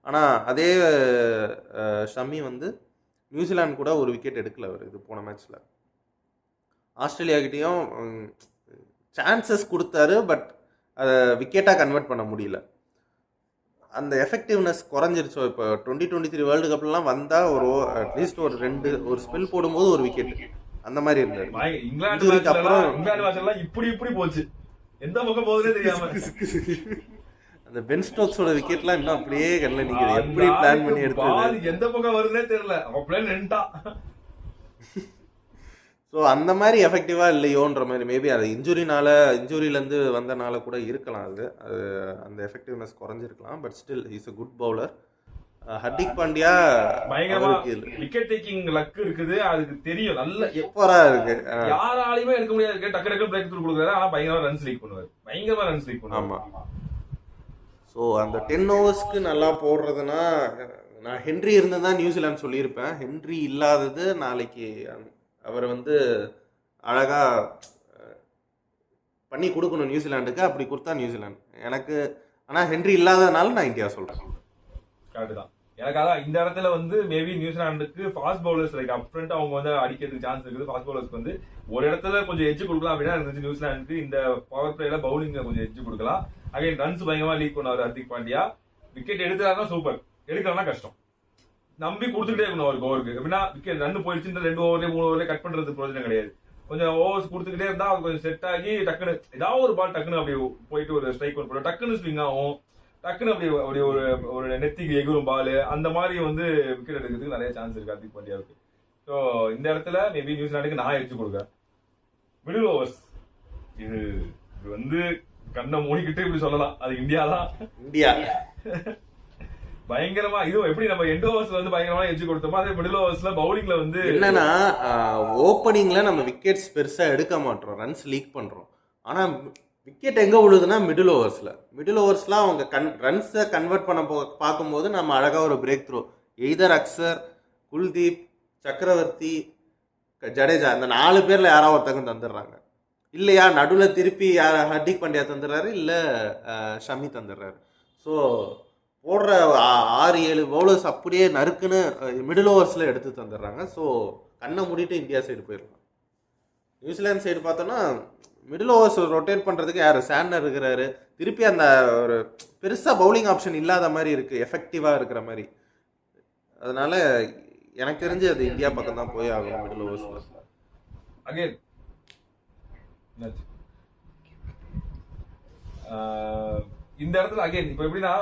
ஆனால் அதே ஷமி வந்து நியூசிலாந்து கூட ஒரு விக்கெட் எடுக்கல அவர் இது போன மேட்ச்சில். ஆஸ்திரேலியாக்கிட்டேயும் சான்சஸ் கொடுத்தாரு, பட் அதை விக்கெட்டாக கன்வெர்ட் பண்ண முடியல. அந்த எஃபெக்டிவ்னஸ் குறைஞ்சிருச்சோ. இப்போ 2023 வேர்ல்டு கப்லாம் வந்தால் அட்லீஸ்ட் ஒரு ஸ்பெல் போடும்போது ஒரு விக்கெட் அந்த மாதிரி இருந்தார். இங்கிலாந்து அப்புறம் இப்படி போச்சு, எந்த பக்கம் போகுதுன்னே தெரியாம. அந்த பென் ஸ்டோக்ஸோட விக்கெட்லாம் இன்னும் அப்படியே கண்ணில் நிற்குது. எப்படி பிளான் பண்ணி எடுத்து எந்த பக்கம் வருதுன்னே தெரியல, அவன் பிளான் நின்னுட்டா. ஸோ அந்த மாதிரி எஃபெக்டிவாக இல்லையோன்ற மாதிரி மேபி அது இன்ஜுரியிலேருந்து வந்தனால கூட இருக்கலாம். அது அந்த எஃபெக்டிவ்னஸ் குறைஞ்சிருக்கலாம். But still is a good bowler. Hardik Pandya பயங்கரமா விக்கெட் டேக்கிங் லக் இருக்குது, அதுக்கு தெரியும். நல்ல சூப்பரா இருக்கு, யாராலையுமே எடுக்க முடியாது. டக்கு டக்கு பிரேக் த்ரூ கொடுக்குறாரு, ஆனா பயங்கரமா ரன்ஸ் லீக் பண்ணுவார். ஆமா. ஸோ அந்த 10 ஓவர்ஸ்க்கு நல்லா போடுறதுன்னா, நான் ஹென்ரி இருந்ததான் நியூசிலாந்து சொல்லியிருப்பேன். ஹென்ரி இல்லாதது நாளைக்கு அவர் வந்து அழகா பண்ணி கொடுக்கணும் நியூசிலாண்டுக்கு. அப்படி கொடுத்தா நியூசிலாந்து எனக்கு. ஆனால் ஹென்ரி இல்லாததுனால நான் இந்தியா சொல்றேன். கரெக்ட் தான். எனக்கு அதான் இந்த இடத்துல வந்து மேபி நியூசிலாந்துக்கு fast bowlers like up front அவங்க வந்து அடிக்கிறதுக்கு சான்ஸ் இருக்குது. ஃபாஸ்ட் பவுலர்ஸ்க்கு வந்து ஒரு இடத்துல கொஞ்சம் எட்ஜ் கொடுக்கலாம் அப்படின்னா இருந்துச்சு நியூசிலாந்துக்கு. இந்த பவர் பிளேல பவுலிங்ல கொஞ்சம் எட்ஜ் கொடுக்கலாம். அகைன் ரன்ஸ் பயங்கரமா லீக் பண்ணாரு ஹர்திக் பாண்டியா. விக்கெட் எடுக்கிறாருன்னா சூப்பர், எடுக்கலன்னா கஷ்டம். நம்பி கொடுத்துட்டே இருக்கணும் அவருக்கு ஓவருக்கு. எப்படின்னா விக்கெட் ரன் போயிடுச்சு 2 ஓவர்லேயே 3 ஓவர்லேயே கட் பண்றது பிரயோஜனம் கிடையாது. கொஞ்சம் ஓவர்ஸ் கொடுத்துக்கிட்டே இருந்தா அவர் கொஞ்சம் செட் ஆகி டக்குன்னு ஏதாவது ஒரு பால் டக்குன்னு அப்படி போயிட்டு ஒரு ஸ்ட்ரைக் அவுட் போடும், டக்குன்னு ஸ்விங் ஆகும், டக்குன்னு அப்படி ஒரு நெத்திக்கு எகுரும் பால். அந்த மாதிரி வந்து விக்கெட் எடுக்கிறதுக்கு நிறைய சான்ஸ் இருக்கு ஹர்திக் பாண்டியாவுக்கு. ஸோ இந்த இடத்துல மேபி நியூசிலாண்டுக்கு நான் எடுத்து கொடுக்குறேன். மிடில் ஓவர்ஸ் இது வந்து கண்ணை மூடிக்கிட்டு இப்படி சொல்லலாம், அது இந்தியா தான். இந்தியா பயங்கரமா இது எப்படி நம்ம எண்ட் ஓவர்ஸ்ல வந்து பயங்கரமா எட்ஜ் கொடுத்தோமோ அதே மிடில் ஓவர்ஸ்ல பவுலிங்ல வந்து என்னன்னா ஓப்பனிங்ல நம்ம விக்கெட்ஸ் பெருசா எடுக்க மாட்டோம், ரன்ஸ் லீக் பண்றோம். ஆனா விக்கெட் எங்க விழுதுன்னா மிடில் ஓவர்ஸ்லாம் அவங்க ரன்ஸை கன்வெர்ட் பண்ண பார்க்கும்போது நம்ம அழகா ஒரு break through either Axar, Kuldeep, சக்கரவர்த்தி, ஜடேஜா இந்த 4 பேர்ல யாராவது ஒருத்தங்க தந்துடுறாங்க. இல்லையா நடுவில் திருப்பி ஹர்திக் பாண்டியா தந்துடுறாரு, இல்லை ஷமி தந்துடுறாரு. ஸோ போடுற 6-7 பவுலர்ஸ் அப்படியே நறுக்குன்னு மிடில் ஓவர்ஸில் எடுத்து தந்துடுறாங்க. ஸோ கண்ணை மூடிட்டு இந்தியா சைடு போயிடலாம். நியூசிலாந்து சைடு பார்த்தோன்னா மிடில் ஓவர்ஸ் ரொட்டேட் பண்ணுறதுக்கு யார் சாண்டர் இருக்கிறாரு. திருப்பி அந்த ஒரு பெருசாக பவுலிங் ஆப்ஷன் இல்லாத மாதிரி இருக்குது, எஃபெக்டிவாக இருக்கிற மாதிரி. அதனால எனக்கு தெரிஞ்சு அது இந்தியா பக்கம் தான் போய் ஆகணும் மிடில் ஓவர்ஸில். அகைன் இந்த இடத்துல அகைன் இப்போ எப்படின்னா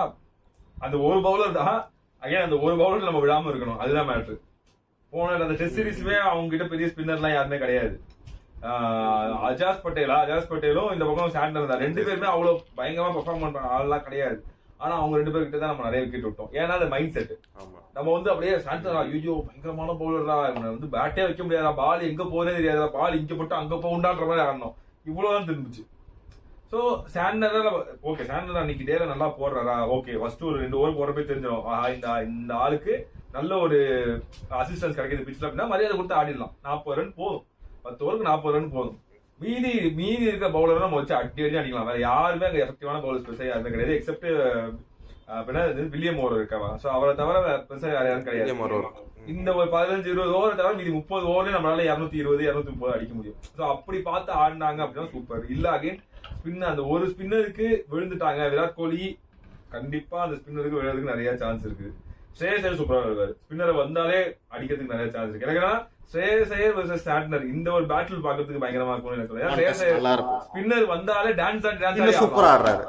அந்த ஒரு பவுலர் தான் அகைன் அந்த ஒரு பவுலர் நம்ம விடாம இருக்கணும், அதுதான் மேட்ரு. போன அந்த டெஸ்ட் சீரீஸ்மே அவங்க கிட்ட பெரிய ஸ்பின்னர்லாம் யாருமே கிடையாது. அஜாஸ் பட்டேலும் இந்த பக்கம் சாண்டர் தான். 2 பேருமே அவ்வளவு பயங்கரமா பெர்ஃபார்ம் பண்றாங்க ஆள்லாம் கிடையாது. ஆனா அவங்க 2 பேர்கிட்ட தான் நம்ம நிறைய விக்கெட் விட்டோம். ஏன்னா அது மைண்ட் செட். நம்ம வந்து அப்படியே சாண்டர் ஐயோ பயங்கரமான பவுலர் தான், இவனை வந்து பேட்டே வைக்க முடியாதா, பால் எங்க போறதே தெரியாதா, பால் இங்க போட்டு அங்க போகுண்டான்ற மாதிரி ஆடணும். இவ்வளவுதான் திரும்பிச்சு. ஸோ சாண்டர் ஓகே, சாண்டர் அன்னைக்கு டேல நல்லா போடுறாரா, ஓகே ஃபர்ஸ்ட் ஒரு 2 ஓவர் போறப்பே தெரிஞ்சிடும் இந்த ஆளுக்கு நல்ல ஒரு அசிஸ்டன்ஸ் கிடைக்குது பிச்சில் அப்படின்னா மரியாதை கொடுத்து ஆடிடலாம். 40 ரன் போதும், 10 ஓவருக்கு 40 ரன் போதும். மீதி இருக்க பவுலர் நம்ம வச்சு அடி அடிக்கலாம். வேற யாருமே அங்கே எஃபெக்டிவான பவுலர்ஸ் பெருசாக யாருமே கிடையாது, எக்ஸப்ட் வில்லியம் ஓவர் இருக்காவா. ஸோ அவரை தவிர பெருசாக யாரும் கிடையாது. இந்த ஒரு 15-20 ஓவர் தவிர மீதி 30 ஓவர்ல நம்மளால 220-230 அடிக்க முடியும். ஸோ அப்படி பார்த்து ஆடினாங்க அப்படின்னா சூப்பர். இல்ல அகைன் ஸ்பின்னர் அந்த ஒரு ஸ்பின்னருக்கு விழுந்துட்டாங்க. விராட் கோலி கண்டிப்பா அந்த ஸ்பின்னருக்கு விழுறதுக்கு நிறைய சான்ஸ் இருக்கு. ஸ்ரேயஸ் ஐயர் சூப்பரா இருக்காரு, ஸ்பின்னரை வந்தாலே அடிக்கிறதுக்கு நிறைய சான்ஸ் இருக்கு. எனக்கு ஸ்ரேயஸ் ஐயர் வெர்சஸ் சாண்டனர் இந்த ஒரு பேட்டில் பாக்குறதுக்கு பயங்கரமா இருக்கும். ஸ்ரேயஸ் ஐயர் ஸ்பின்னர் வந்தாலே டான்ஸ் சூப்பரா ஆடுறாரு,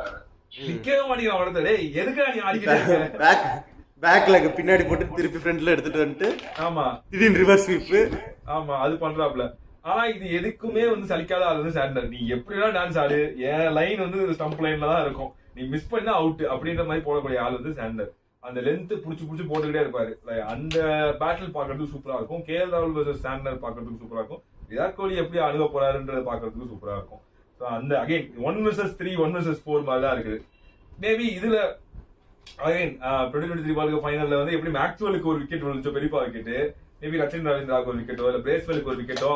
நிக்கவே மாட்டேங்கிறான் இடத்துல. எதுக்கு நீ ஆடிக்கிட்டு பேக்ல பின்னாடி போட்டு திருப்பி ஃப்ரண்ட்ல எடுத்துட்டு வந்துட்டு ஆமா திடீர்னு ரிவர்ஸ் ஸ்வீப் ஆமா அது பண்றாப்ல. ஆனா இது எதுக்குமே வந்து சலிக்காத ஆள் வந்து சாண்டர். நீ எப்படிலாம் டான்ஸ் ஆடு, என் லைன் வந்து ஸ்டம்ப் லைன்ல தான் இருக்கும், நீ மிஸ் பண்ணா அவுட் அப்படின்ற மாதிரி போடக்கூடிய ஆள் வந்து சாண்டர். அந்த லென்த் புடிச்சு போட்டுக்கிட்டே இருப்பாரு. அந்த பேட்டில் பாக்குறதுக்கு சூப்பரா இருக்கும். கேஎல் ராகுல் வெர்சஸ் சாண்டர் பாக்குறதுக்கு சூப்பரா இருக்கும். விராட் கோலி எப்படி அணுக போறாருன்றத பாக்குறதுக்கு சூப்பரா இருக்கும். அந்த அகைன் 1 vs 3 1 vs 4 மாதிரி தான் இருக்குது. மேபி இதுல அகைன் 2023 வேர்ல்ட் கப் ஃபைனல்ல வந்து எப்படி மேக்ஸ்வெலுக்கு ஒரு விக்கெட் விழுந்துச்சோ, பெரியப்பா விக்கெட், மேபி ரச்சின் ரவீந்திராவுக்கு ஒரு விக்கெட்டோ இல்ல பிரேஸ்வெலுக்கு ஒரு விக்கெட்டோ,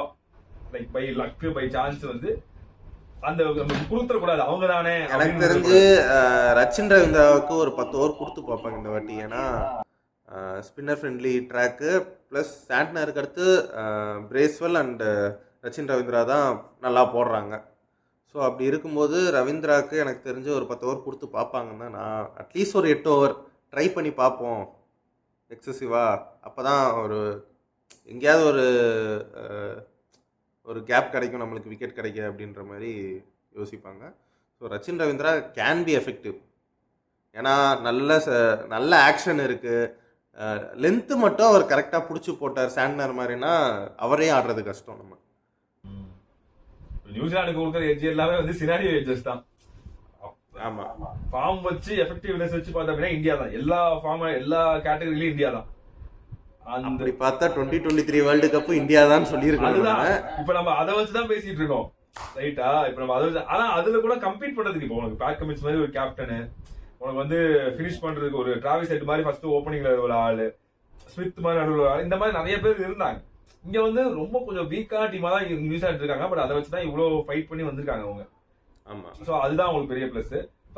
like by luck by chance வந்து அந்த கொடுத்துட கூடாது அவங்க தானே. எனக்கு தெரிஞ்சு ரச்சின் ரவீந்திராவுக்கு ஒரு 10 ஓவர் கொடுத்து பார்ப்பாங்க இந்த வாட்டி. ஏன்னா ஸ்பின்னர் ஃப்ரெண்ட்லி ட்ராக்கு ப்ளஸ் சாண்ட்னருக்கு அடுத்து பிரேஸ்வெல் அண்ட் ரச்சின் ரவீந்திரா தான் நல்லா போடுறாங்க. ஸோ அப்படி இருக்கும்போது ரவீந்திராவுக்கு எனக்கு தெரிஞ்சு ஒரு 10 ஓவர் கொடுத்து பார்ப்பாங்கன்னு தான் நான் அட்லீஸ்ட் ஒரு 8 ஓவர் ட்ரை பண்ணி பார்ப்போம் எக்ஸசிவா. அப்போ தான் ஒரு எங்கேயாவது ஒரு கேப் கிடைக்கும், நம்மளுக்கு விக்கெட் கிடைக்க அப்படின்ற மாதிரி யோசிப்பாங்க. So Rachin Ravindra can be effective. ஏன்னா நல்ல ஆக்ஷன் இருக்குது. லென்த்து மட்டும் அவர் கரெக்டாக பிடிச்சி போட்டார் சாண்ட்னர் மாதிரினா அவரே ஆடுறது கஷ்டம். நம்ம நியூசிலாந்துக்கு கொடுக்குற எட்ஜ் எல்லாமே வந்து சினாரியோ எட்ஜஸ் தான். ஆமா, ஃபார்ம் வச்சு எஃபெக்டிவ்னஸ் வச்சு பார்த்தா அப்படின்னா இந்தியா தான். எல்லா கேட்டகரியிலயும் இந்தியா தான். அப்படி பார்த்தா 2023 வேர்ல்டு கப் இந்தியா தான் சொல்லியிருக்காங்க. இப்ப நம்ம அதை வச்சுதான் பேசிட்டு இருக்கோம், ரைட்டா? இப்ப நம்ம அதை வச்சு, ஆனா அதுல கூட கம்பீட் பண்றதுக்கு இப்போ உனக்கு பேட் கமின்ஸ் மாதிரி ஒரு கேப்டனு, உனக்கு வந்து பினிஷ் பண்றதுக்கு ஒரு டிராவிஸ் ஹெட் மாதிரி ஃபர்ஸ்ட் ஓப்பனிங்ல ஒரு ஆளு, ஸ்மித் மாதிரி நடுவில் ஆளு, இந்த மாதிரி நிறைய பேர் இருந்தாங்க. இங்க வந்து ரொம்ப கொஞ்சம் வீக்கான டீமா தான் நியூசிலாந்து இருக்காங்க. பட் அதை வச்சுதான் இவ்வளவு ஃபைட் பண்ணி வந்திருக்காங்க அவங்க. ஆமா, சோ அதுதான் உங்களுக்கு பெரிய பிளஸ்.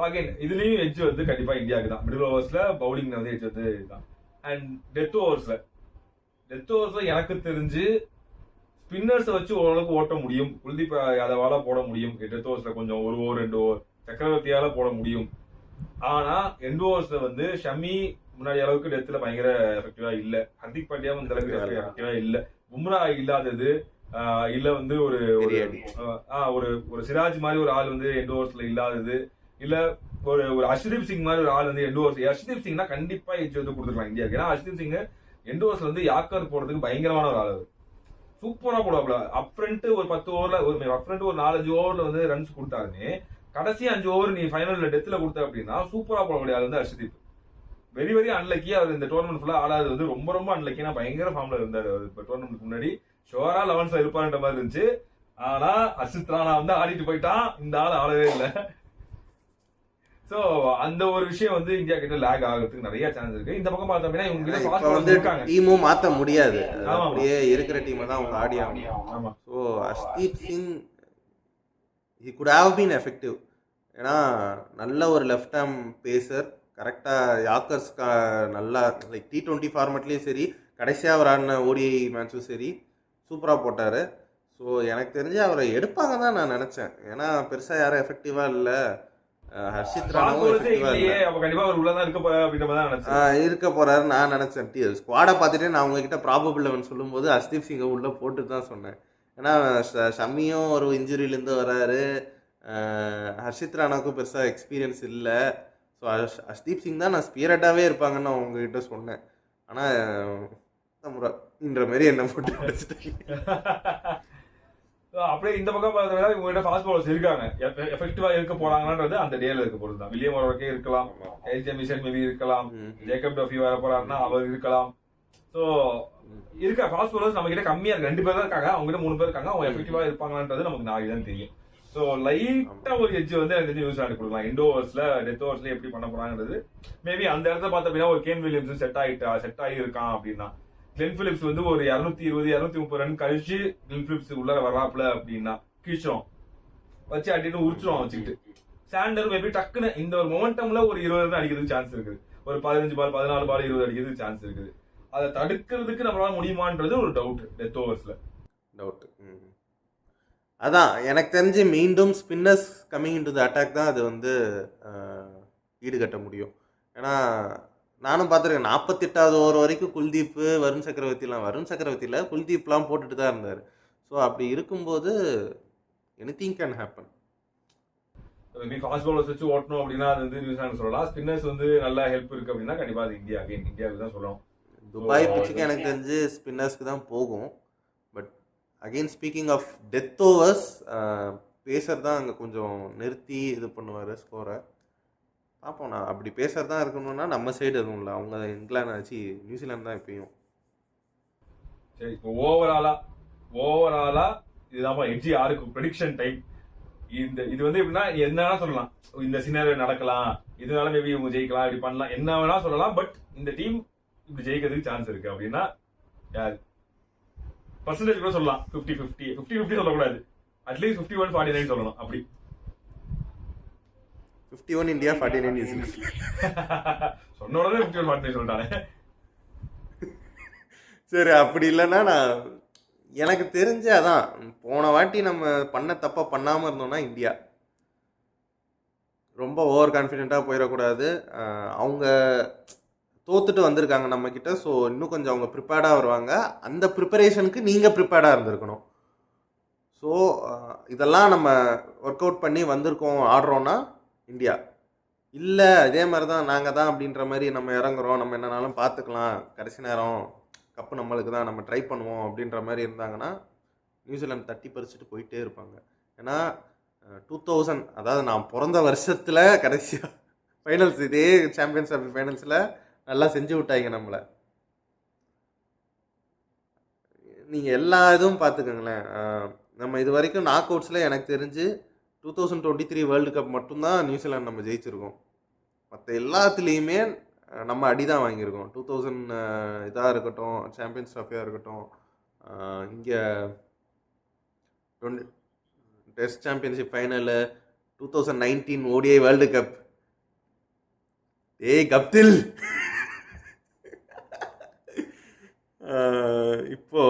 அகைன் இதுலயும் எட்ஜ் வந்து கண்டிப்பா இந்தியாவுக்கு தான். மிடில் ஓவர்ஸ்ல பவுலிங் வந்து எட்ஜ் வந்து இதுதான். அண்ட் டெத் ஓவர்ஸ்ல எனக்கு தெரிஞ்சு ஸ்பின்னர்ஸ் வச்சு ஓரளவுக்கு ஓட்ட முடியும். குல்தீப் யாதவால போட முடியும் டெத் ஓவர்ஸ்ல, கொஞ்சம் 1 ஓவர் 2 ஓவர் சக்கரவர்த்தியால போட முடியும். ஆனா எண்ட் ஓவர்ஸ்ல வந்து ஷமி முன்னாடி அளவுக்கு டெத்ல பயங்கர எஃபெக்டிவா இல்ல. ஹர்திக் பாண்டியாவும் இந்த அளவுக்கு எஃபெக்டிவா இல்ல. பும்ரா இல்லாதது இல்ல வந்து ஒரு சிராஜ் மாதிரி ஒரு ஆள் வந்து எண்ட் ஓவர்ஸ்ல இல்லாதது, இல்ல ஒரு அஷ்தீப் சிங் மாதிரி ஒரு ஆள் வந்து எண்ட் ஓவர்ஸ். அஷ்தீப் சிங்னா கண்டிப்பா எட்ஜ் வந்து கொடுத்துருக்கலாம் இந்தியாவுக்கு. ஏன்னா அஷ்தீப் சிங் எண்ட் ஓவர்ஸ்ல வந்து யாக்கர் போடுறதுக்கு பயங்கரமான ஒரு ஆள், சூப்பரா போடுவாப்ல. அப் ஃப்ரண்ட் ஒரு 10 ஓவர்ல அப் ஃப்ரண்ட் ஒரு 4-5 ஓவர்ல வந்து ரன்ஸ் கொடுத்தாருன்னு, கடைசி 5 ஓவர் நீ ஃபைனல்ல டெத்ல கொடுத்த அப்படின்னா சூப்பரா போடக்கூடிய ஆள் வந்து அர்ஷதீப். Very very unlucky. அவர் இந்த டோர்னமெண்ட் ஃபுல்லா ஆடாது வந்து ரொம்ப அன்லக்கினா பயங்கர ஃபார்ம்ல இருந்தாரு. அவர் இப்ப டோர்னமெண்ட் முன்னாடி ஷோரா 11ல இருப்பாருன்ற மாதிரி இருந்துச்சு. ஆனா ஹர்ஷித் ராணா வந்து ஆடிட்டு போயிட்டான், இந்த ஆள் ஆடவே இல்லை. சோ அந்த ஒரு விஷயம் வந்து இந்தியா கிட்ட லேக் ஆகிறதுக்கு நிறைய சான்ஸ் இருக்கு. இந்த பக்கம் பார்த்தோம் அப்படின்னா இவங்க கிட்ட வந்து டீமும் மாத்த முடியாது, அப்படியே இருக்கிற டீமை தான் அவங்க ஆடி ஆகணும். ஆமா, so Harshdeep Singh he could have been effective. ஏன்னா நல்ல ஒரு லெஃப்ட் ஹேம் பேசர், கரெக்டாக யாக்கர்ஸ் நல்லா லைக் T20 ஃபார்மெட்லேயும் சரி, கடைசியாக அவர் ஆடின ODI மேட்சும் சரி சூப்பராக போட்டார். ஸோ எனக்கு தெரிஞ்சு அவரை எடுப்பாங்க தான் நான் நினச்சேன். ஏன்னா பெருசாக யாரும் எஃபெக்டிவாக இல்லை. ஹர்ஷித் ராணாவும் இருக்க போறாரு நான் நினைச்சேன். ஸ்குவாடை பார்த்துட்டு நான் உங்ககிட்ட ப்ராபபிள் 11 சொல்லும்போது ஹர்ஷ்தீப் சிங்கை உள்ள போட்டு தான் சொன்னேன். ஏன்னா ஷமியும் ஒரு இன்ஜுரியிலேருந்து வராரு, ஹர்ஷித் ராணாவுக்கும் பெருசாக எக்ஸ்பீரியன்ஸ் இல்லை. ஸோ ஹர்ஷ்தீப் சிங் தான் நான் ஸ்பியரட்டாகவே இருப்பாங்கன்னு நான் உங்ககிட்ட சொன்னேன். ஆனால் முறைன்ற மாதிரி என்ன போட்டு அடிச்சிட்டேன். அப்படியே இந்த பக்கம் பார்த்தா இவங்ககிட்ட ஃபாஸ்ட் பாலர்ஸ் இருக்காங்க. எஃபெக்டிவா இருக்க போறாங்கன்றது அந்த டேல இருக்க பொறுத்து தான். வில்லியம் ஓரவர்க்கே இருக்கலாம், எல்ஜே மிஷன் மேபி இருக்கலாம், ஜேக்கப் டஃபி வர போறாருன்னா அவர் இருக்கலாம். ஸோ இருக்க ஃபாஸ்ட் பாலர்ஸ் நம்ம கிட்ட கம்மியா இருக்கு. 2 பேர் தான் இருக்காங்க, அவங்க கிட்ட 3 பேர் இருக்காங்க. அவங்க எஃபெக்டிவா இருப்பாங்கன்றது நமக்கு நாளைக்கு தான் தெரியும். ஸோ லைட்டா ஒரு எட்ஜ் வந்து எனக்கு தெரிஞ்சு நியூசிலாந்து கொடுக்கலாம். எண்ட் ஓவர்ஸ்ல டெத் ஓவர்ஸ்ல எப்படி பண்ண போறாங்கிறது மேபி அந்த இடத்துல பார்த்தா அப்படின்னா ஒரு கேன் வில்லியம்ஸ் செட் ஆகி இருக்கான் அப்படின்னா, கிளென் பிலிப்ஸ் வந்து ஒரு 220-230 ரன் கழிச்சு கிளென் பிலிப்ஸ் உள்ள வராப்ல அப்படின்னா கீழ்ச்சிரும் வச்சு அடிட்டு உரிச்சிரும் வச்சுக்கிட்டு. சாண்டர் மேபி டக்குன்னு இந்த ஒரு மொமெண்டம்ல ஒரு 20 ரன் அடிக்கிறதுக்கு சான்ஸ் இருக்குது. ஒரு 15 பால் 14 பால் 20 அடிக்கிறதுக்கு சான்ஸ் இருக்குது. அதை தடுக்கிறதுக்கு நம்மளால முடியுமான்றது ஒரு டவுட். Death ஓவர்ஸ்ல doubt. அதான் எனக்கு தெரிஞ்சு மீண்டும் spinners coming in to the attack தான் அது வந்து ஈடுகட்ட முடியும். ஏன்னா நானும் பார்த்துருக்கேன் 48வது ஓவர் வரைக்கும் குல்தீப், வருண் சக்கரவர்த்தியில் குல்தீப்லாம் போட்டுட்டு தான் இருந்தார். ஸோ அப்படி இருக்கும்போது anything can happen. Fast bowlers வச்சு ஓட்டணும் அப்படின்னா அது வந்து நியூசிலாந்து சொல்லலாம். ஸ்பின்னர்ஸ் வந்து நல்லா ஹெல்ப் இருக்கு அப்படின்னா கண்டிப்பா அது இந்தியாவுக்கு தான் சொல்லணும். துபாய் பிச்சுக்கு எனக்கு தெரிஞ்சு ஸ்பின்னர்ஸ்க்கு தான் போகும். But again speaking of death overs, pacer தான் அங்கே கொஞ்சம் நிறுத்தி இது பண்ணுவார் ஸ்கோரை. பார்ப்போம். நான் அப்படி பேசுறது தான் இருக்கணும்னா நம்ம சைடு எதுவும் இல்லை, அவங்க இங்கிலாந்து ஆச்சு நியூசிலாந்து தான் எப்பயும். சரி, இப்போ ஓவராலா இதுதான் எட்ஜி யாருக்கு ப்ரெடிக்ஷன் டைம். இது வந்து எப்படின்னா என்ன வேணா சொல்லலாம், இந்த சினாரியோ நடக்கலாம், இதனால மேபி இவங்க ஜெயிக்கலாம், இப்படி பண்ணலாம், என்ன வேணா சொல்லலாம். பட் இந்த டீம் இப்படி ஜெயிக்கிறதுக்கு சான்ஸ் இருக்கு அப்படின்னா யாரு பர்சன்டேஜ் கூட சொல்லலாம் 50-50 சொல்லக்கூடாது. அட்லீஸ்ட் 51-49 சொல்லணும் அப்படி. 51 இந்தியா, 49 நியூசிலாந்து. சொன்ன உடனே 51-49 சொல்லிட்டானே. சரி, அப்படி இல்லைன்னா நான் எனக்கு தெரிஞ்ச அதான் போன வாட்டி நம்ம பண்ண தப்பா பண்ணாமல் இருந்தோம்னா இந்தியா. ரொம்ப ஓவர் கான்ஃபிடென்ட்டாக போயிடக்கூடாது. அவங்க தோத்துட்டு வந்திருக்காங்க நம்மக்கிட்ட. ஸோ இன்னும் கொஞ்சம் அவங்க ப்ரிப்பேர்டாக வருவாங்க. அந்த ப்ரிப்பரேஷனுக்கு நீங்கள் ப்ரிப்பேர்டாக இருந்திருக்கணும். ஸோ இதெல்லாம் நம்ம ஒர்க் அவுட் பண்ணி வந்திருக்கோம், ஆடுறோன்னா இந்தியா. இல்லை இதே மாதிரி தான் நாங்கள் தான் அப்படின்ற மாதிரி நம்ம இறங்குறோம், நம்ம என்னன்னாலும் பார்த்துக்கலாம், கடைசி நேரம் கப்பு நம்மளுக்கு தான், நம்ம ட்ரை பண்ணுவோம் அப்படின்ற மாதிரி இருந்தாங்கன்னா நியூசிலாந்து தட்டி பறிச்சுட்டு போயிட்டே இருப்பாங்க. ஏன்னா 2000 அதாவது நான் பிறந்த வருஷத்தில் கடைசியாக ஃபைனல்ஸ், இதே சாம்பியன்ஸ் ட்ராஃபி ஃபைனல்ஸில் நல்லா செஞ்சு விட்டாங்க நம்மளை. நீங்கள் எல்லா இதுவும் பார்த்துக்கோங்களேன். நம்ம இது வரைக்கும் நாக் அவுட்ஸில் எனக்கு தெரிஞ்சு 2023 வேர்ல்டு கப் மட்டும்தான் நியூசிலாந்து நம்ம ஜெயிச்சிருக்கோம். மற்ற எல்லாத்துலேயுமே நம்ம அடி தான் வாங்கியிருக்கோம். 2000 இதாக இருக்கட்டும், சாம்பியன்ஸ் ட்ராஃபியாக இருக்கட்டும், இங்கே test championship final, 2019 ODI world cup. ஏய் கப்தில், இப்போ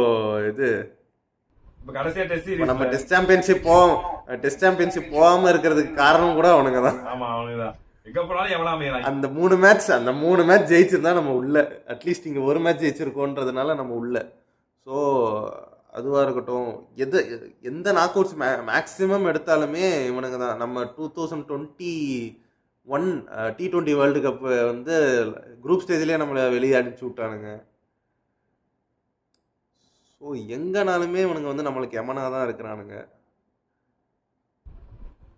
இது நம்ம டெஸ்ட் சாம்பியன்ஷிப் போகாம இருக்கிறதுக்கு காரணம் கூட அவனுங்க தான். அந்த 3 மேட்ச் ஜெயிச்சிருந்தா நம்ம உள்ள, அட்லீஸ்ட் இங்கே ஒரு மேட்ச் ஜெயிச்சிருக்கோன்றதுனால நம்ம உள்ள. ஸோ அதுவாக இருக்கட்டும், எந்த நாக் அவுட்ஸ் மேக்ஸிமம் எடுத்தாலுமே இவனுங்க தான். நம்ம 2021 T20 வேர்ல்டு கப் வந்து குரூப் ஸ்டேஜ்லேயே நம்மளை வெளியே அனுப்பிச்சி விட்டானுங்க. ஸோ எங்கனாலுமே இவனுங்க வந்து நம்மளுக்கு எமனாக தான் இருக்கிறானுங்க.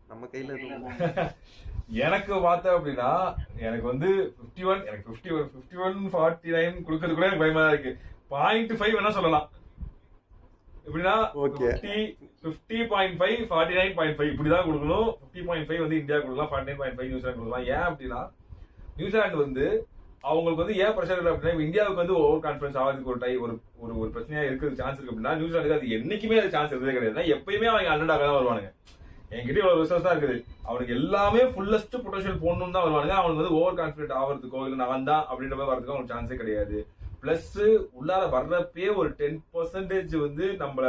நம்ம கையில் எனக்கு பார்த்த அப்படின்னா எனக்கு வந்து 51-49 கொடுக்கறது கூட எனக்கு பயமா இருக்கு. 0.5 வேணா சொல்லலாம். எப்படின்னா 50.5 49.5 இப்படிதான் கொடுக்கணும். 50.5 வந்து இந்தியா கொடுக்கலாம், 49.5 நியூசிலாந்து கொடுக்கலாம். ஏன் அப்படின்னா நியூசிலாந்து வந்து அவங்களுக்கு வந்து ஏன் பிரஷர் இல்லை அப்படின்னா, இந்தியாவுக்கு வந்து ஓவர் கான்ஃபிடன்ஸ் ஆகிறதுக்கு ஒரு பிரச்சனையா இருக்கிறது சான்ஸ் இருக்கு அப்படின்னா, நியூசிலாந்துக்கு அது என்னைக்குமே அது சான்ஸ் இருந்ததே கிடையாது. எப்பயுமே அவங்க அண்டர்டாக தான் வருவானுங்க. என்கிட்ட இவ்வளவு விசுவாசம் இருக்குது, அவனுக்கு எல்லாமே ஃபுல்லஸ்ட் பொட்டன்ஷியல் போடணும் தான் வருவானுங்க. அவனுக்கு வந்து ஓவர் கான்ஃபிடென்ட் ஆகிறதுக்கோ இல்லை நான் தான் அப்படின்ற மாதிரி வரதுக்கோ அவனுக்கு சான்ஸே கிடையாது. பிளஸ் உள்ளார வர்றப்பே ஒரு 10% வந்து நம்மள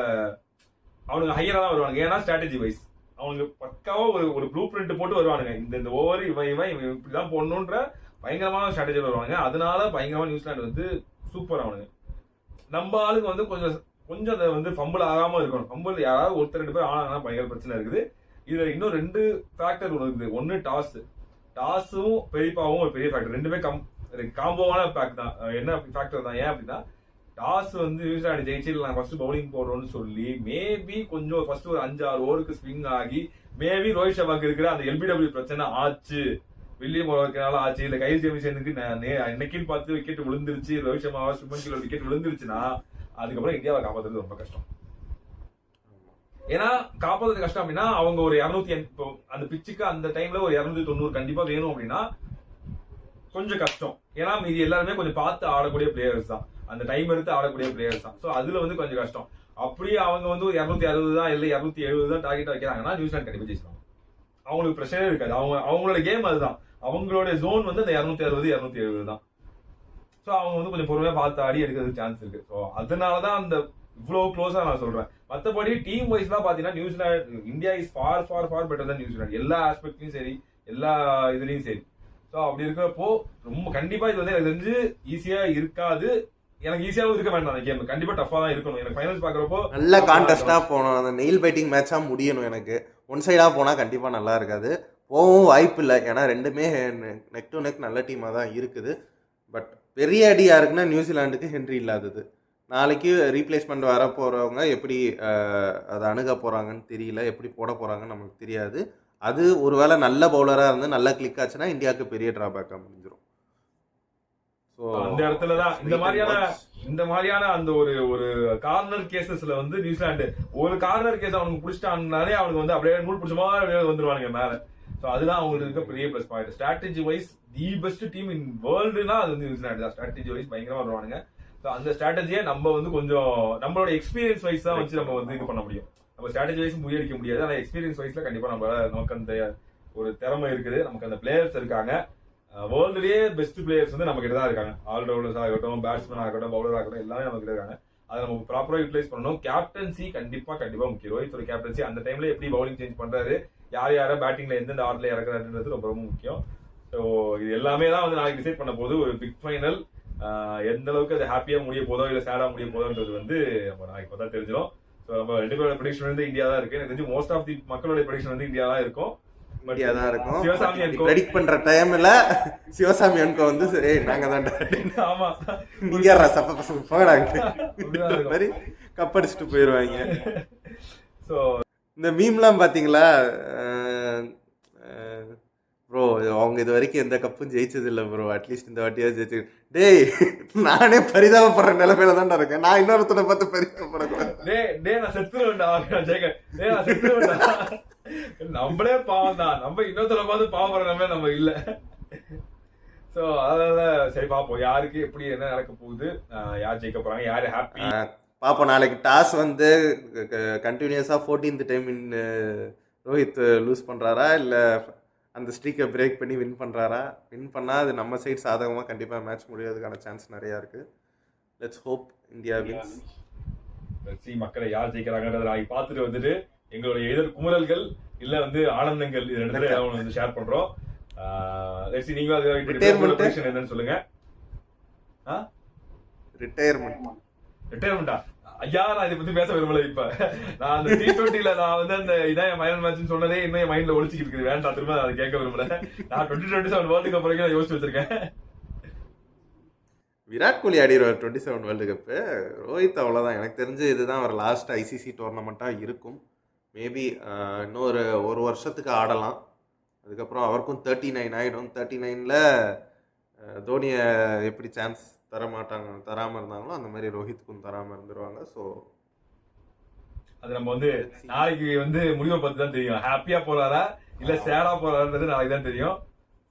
அவனுக்கு ஹையரா தான் வருவானுங்க. ஏன்னா ஸ்ட்ராட்டஜி வைஸ் அவனுக்கு பக்காவா ஒரு ப்ளூ பிரிண்ட் போட்டு வருவானுங்க. இந்த ஓவர் இவன் இப்படிதான் போடணுன்ற பயங்கரமான ஸ்ட்ராட்டஜி வருவாங்க. அதனால பயங்கரமா நியூசிலாந்து வந்து சூப்பர் அவனுங்க. நம்ம ஆளுக்கு வந்து கொஞ்சம் அதை வந்து ஃபம்பிள் ஆகாம இருக்கணும். ஃபம்பிள் யாராவது ஒருத்தர் 2 பேர் ஆனாங்கன்னா பயங்கர பிரச்சனை இருக்குது. இதுல இன்னும் 2 ஃபேக்டர் இருக்குது. ஒன்னு டாஸும் பெரியப்பாவும் ஒரு பெரிய ஃபேக்டர். 2மே காம்போவான ஃபேக்ட் தான். என்ன ஃபேக்டர் தான்? ஏன் அப்படின்னா டாஸ் வந்து நியூசிலாந்து ஜெயிச்சு நாங்கள் ஃபர்ஸ்ட் பவுலிங் போடுறோம்னு சொல்லி மேபி கொஞ்சம் ஃபர்ஸ்ட் ஒரு 5-6 ஓவருக்கு ஸ்விங் ஆகி மேபி ரோஹித் சர்மாக்கு இருக்கிற அந்த எல்பிடபிள்யூ பிரச்சனை ஆச்சு, வில்லியம் ஓவர்னால ஆச்சு, இல்ல கைல் ஜெமிசனுக்கு இன்னைக்குன்னு பார்த்து விக்கெட் விழுந்துருச்சு, ரோஹித் சர்மாவா சுமன் கிலோ விக்கெட் விழுந்துருச்சுன்னா அதுக்கப்புறம் இந்தியாவை காப்பாற்றுறது ரொம்ப கஷ்டம். ஏன்னா காப்பாற்றுறது கஷ்டம் அப்படின்னா அவங்க ஒரு 280 அந்த பிச்சுக்கு அந்த டைம்ல ஒரு 290 கண்டிப்பா வேணும் அப்படின்னா கொஞ்சம் கஷ்டம். ஏன்னா மீதி எல்லாருமே கொஞ்சம் பார்த்து ஆடக்கூடிய பிளேயர்ஸ் தான், அந்த டைம் எடுத்து ஆடக்கூடிய பிளேயர்ஸ் தான். ஸோ அதுல வந்து கொஞ்சம் கஷ்டம். அப்படியே அவங்க வந்து ஒரு 260 தான் இல்லை 270 தான் டார்கெட் வைக்கிறாங்கன்னா நியூசிலாந்து கண்டிப்பா ஜெயிச்சிருவாங்க. அவங்களுக்கு பிரச்சனையே இருக்காது. அவங்களோட கேம் அதுதான். அவங்களோட ஜோன் வந்து அந்த 260-270 தான். ஸோ அவங்க வந்து கொஞ்சம் பொறுமையா பார்த்து ஆடி எடுக்கிறதுக்கு சான்ஸ் இருக்கு. ஸோ அதனாலதான் அந்த இவ்வளவு க்ளோஸா நான் சொல்றேன். மற்றபடி டீம் வைஸ் எல்லாம் பாத்தீங்கன்னா New Zealand India is for for for better தான் நியூசிலாந்து, எல்லா ஆஸ்பெக்ட்லயும் சரி, எல்லா இதுலயும் சரி. ஸோ அப்படி இருக்கிறப்போ ரொம்ப கண்டிப்பா இது வந்து எனக்கு தெரிஞ்சு ஈஸியா இருக்காது. எனக்கு ஈஸியாவும் இருக்க வேண்டாம். அந்த கேம் கண்டிப்பா டஃபா தான் இருக்கணும். எனக்கு ஃபைனல்ஸ் பாக்குறப்போ நல்ல கான்டெஸ்டா போகணும். அந்த நெயில் பைட்டிங் மேட்சா முடியணும். எனக்கு ஒன் சைடா போனா கண்டிப்பா நல்லா இருக்காது, போகவும் வாய்ப்பு இல்லை. ஏன்னா ரெண்டுமே நெக் டு நெக் நல்ல டீமாக தான் இருக்குது. பட் பெரிய அடி யாருக்குன்னா நியூசிலாண்டுக்கு ஹென்ரி இல்லாதது. நாளைக்கு ரீப்ளேஸ்மெண்ட் வர போகிறவங்க எப்படி அதை அணுக போகிறாங்கன்னு தெரியல, எப்படி போட போகிறாங்கன்னு நமக்கு தெரியாது. அது ஒருவேளை நல்ல பவுலராக இருந்து நல்லா கிளிக் ஆச்சுன்னா இந்தியாவுக்கு பெரிய டிராபேக்காக முடிஞ்சிடும். ஸோ அந்த இடத்துல தான் இந்த மாதிரியான அந்த ஒரு கார்னர் கேசஸ்ல வந்து நியூசிலாந்து ஒரு கார்னர் கேஸ் அவனுக்கு பிடிச்சிட்டாங்கனாலே அவனுக்கு வந்து அப்படியே நூல் பிடிச்ச மாதிரி வந்துருவானுங்க மேல. ஸோ அதுதான் அவங்களுக்கு இருக்க பெரிய plus point. Strategy wise the best team in வேர்ல்டுனா அது வந்து நியூசிலாந்து தான். ஸ்ட்ராட்டஜி வைஸ் பயங்கரமா வருவானுங்க. ஸோ அந்த ஸ்ட்ராட்டஜியை நம்ம வந்து கொஞ்சம் நம்மளோட எக்ஸ்பீரியன்ஸ் வைஸ் தான் வச்சு நம்ம வந்து இது பண்ண முடியும். நம்ம ஸ்ட்ராட்டஜி வைஸ் முறியடிக்க முடியாது. ஆனா எக்ஸ்பீரியன்ஸ் வைஸ்ல கண்டிப்பா நமக்கு அந்த ஒரு திறமை இருக்குது, நமக்கு அந்த பிளேயர்ஸ் இருக்காங்க. வேர்ல்டுலயே பெஸ்ட் பிளேயர்ஸ் வந்து நம்ம கிட்ட தான் இருக்காங்க. ஆல்ரவுண்டர்ஸ் ஆகட்டும், பேட்ஸ்மேன் ஆகட்டும், பவுலர் ஆகட்டும், எல்லாமே நம்ம கிட்ட இருக்காங்க. அதை நம்ம ப்ராப்பரா யூட்டிலைஸ் பண்ணணும். கேப்டன்சி கண்டிப்பா முக்கியம். ரோஹித்தோட கேப்டன்சி அந்த டைம்ல எப்படி பவுலிங் சேஞ்ச் பண்றாரு, யார பேட்டிங்ல எந்தெந்த ஆர்டர்ல இறக்குறாருன்றது ரொம்ப ரொம்ப முக்கியம். ஸோ இது எல்லாமே தான் வந்து நாளைக்கு டிசைட் பண்ண போது ஒரு பிக் ஃபைனல் எந்த அளவுக்கு அது ஹாப்பியா முடிய போதோ இல்ல சேடா முடிய போதோன்றது வந்து நம்ம நாளைக்கு பார்த்தா தெரிஞ்சிடும். ஸோ நம்ம 2 பேரோட ப்ரெடிக்ஷன் வந்து இந்தியா தான் இருக்கு. எனக்கு தெரிஞ்சு மோஸ்ட் ஆஃப் தி மக்களோட ப்ரெடிக்ஷன் வந்து இந்தியா தான் இருக்கும். இந்தியா தான் இருக்கும். சிவசாமி ப்ரெடிக்ட் பண்ற டைம்ல சிவசாமி அன்கோ வந்து ஏய் நாங்க தான் ஆமா நீங்க யாரா சப்ப பசங்க போறாங்க மாதிரி கப்படிச்சிட்டு போயிருவாங்க. ஸோ இந்த மீம்லாம் பாத்தீங்களா ப்ரோ, அவங்க இது வரைக்கும் எந்த கப்பும் ஜெயிச்சது இல்லை ப்ரோ, அட்லீஸ்ட் இந்த வாட்டியா ஜெயிச்சு. டேய் நானே பரிதாபப்படுற நிலைமையில தான் இருக்கேன். நான் இன்னொருத்தனை பார்த்து பரிதாபப்படக்கூடாது. நான் செத்துருவேன்டா ஜெயகன், நான் செத்துருவேன்டா. நம்மளே பாவம் தான், நம்ம இன்னொருத்தனை பார்த்து பாவப்படுற நிலைமை நம்ம இல்ல. ஸோ அதனால சரி பார்ப்போம் யாருக்கு எப்படி என்ன நடக்க போகுது, யார் ஜெயிக்க போறாங்க, யாரு ஹாப்பி பார்ப்போம். நாளைக்கு டாஸ் வந்து கண்டினியூஸாக 14th டைம் ரோஹித் லூஸ் பண்ணுறாரா இல்லை அந்த ஸ்ட்ரீக்கை பிரேக் பண்ணி வின் பண்ணுறாரா? வின் பண்ணால் அது நம்ம சைட் சாதகமாக கண்டிப்பாக மேட்ச் முடியாததுக்கான சான்ஸ் நிறையா இருக்குது. Let's hope India wins. மக்களை யார் ஜெயிக்கிறாங்கன்றதை நாளைக்கு பார்த்துட்டு வந்துட்டு எங்களுடைய எதிர் குமுறல்கள் இல்லை வந்து ஆனந்தங்கள் இது ரெண்டு வந்து ஷேர் பண்ணுறோம். நீங்க என்னன்னு சொல்லுங்க. ரிட்டையர்மெண்டா ஐயா, நான் இதை பத்தி பேச விரும்பல. இப்ப நான் அந்த T20ல நான் வந்து அந்த இதான் என் மைனல் மேட்ச் சொன்னதே இன்னும் என் மைண்ட்ல ஒழிச்சிட்டு இருக்குது. வேண்டாம், திரும்ப அதை கேட்க விரும்பல. நான் 2027 வேர்ல்டு கப் வரைக்கும் நான் யோசிச்சு வச்சிருக்கேன். Virat Kohli ஆடிடுவார் 27 world cup. ரோஹித் அவ்வளோதான். எனக்கு தெரிஞ்சு இதுதான் ஒரு லாஸ்ட் ஐசிசி டோர்னமெண்ட்டாக இருக்கும். மேபி இன்னொரு ஒரு வருஷத்துக்கு ஆடலாம். அதுக்கப்புறம் அவருக்கும் 39 ஆகிடும். 39ல் தோனியை எப்படி சான்ஸ் தராமல் இருந்தாங்களோ அந்த மாதிரி ரோஹித்துக்கும் தராமல் இருந்துருவாங்க. ஸோ அது நம்ம வந்து நாளைக்கு வந்து முடிவை பற்றி தான் தெரியும். ஹாப்பியாக போகிறாரா இல்லை சேடாக போகிறாருன்றது நாளைக்கு தான் தெரியும்.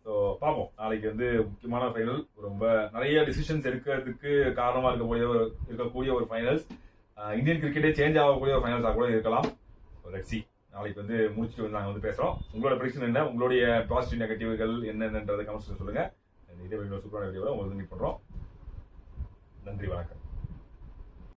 ஸோ பார்ப்போம். நாளைக்கு வந்து முக்கியமான ஃபைனல், ரொம்ப நிறைய டிசிஷன்ஸ் எடுக்கிறதுக்கு காரணமாக இருக்கக்கூடிய ஒரு ஃபைனல்ஸ். இந்தியன் கிரிக்கெட்டே சேஞ்ச் ஆகக்கூடிய ஒரு ஃபைனல்ஸாக கூட இருக்கலாம். Let's see. நாளைக்கு வந்து முடிச்சுட்டு வந்து நாங்கள் வந்து பேசுகிறோம். உங்களோட ப்ரெடிக்ஷன் என்ன, உங்களுடைய பாசிட்டிவ் நெகட்டிவ்கள் என்னென்னன்றதை கமெண்ட்ஸில் சொல்லுங்கள். இதே வீடியோ சூப்பரான வீடியோவில் உங்களுக்கு மீட் பண்ணுறோம். நன்றி, வணக்கம்.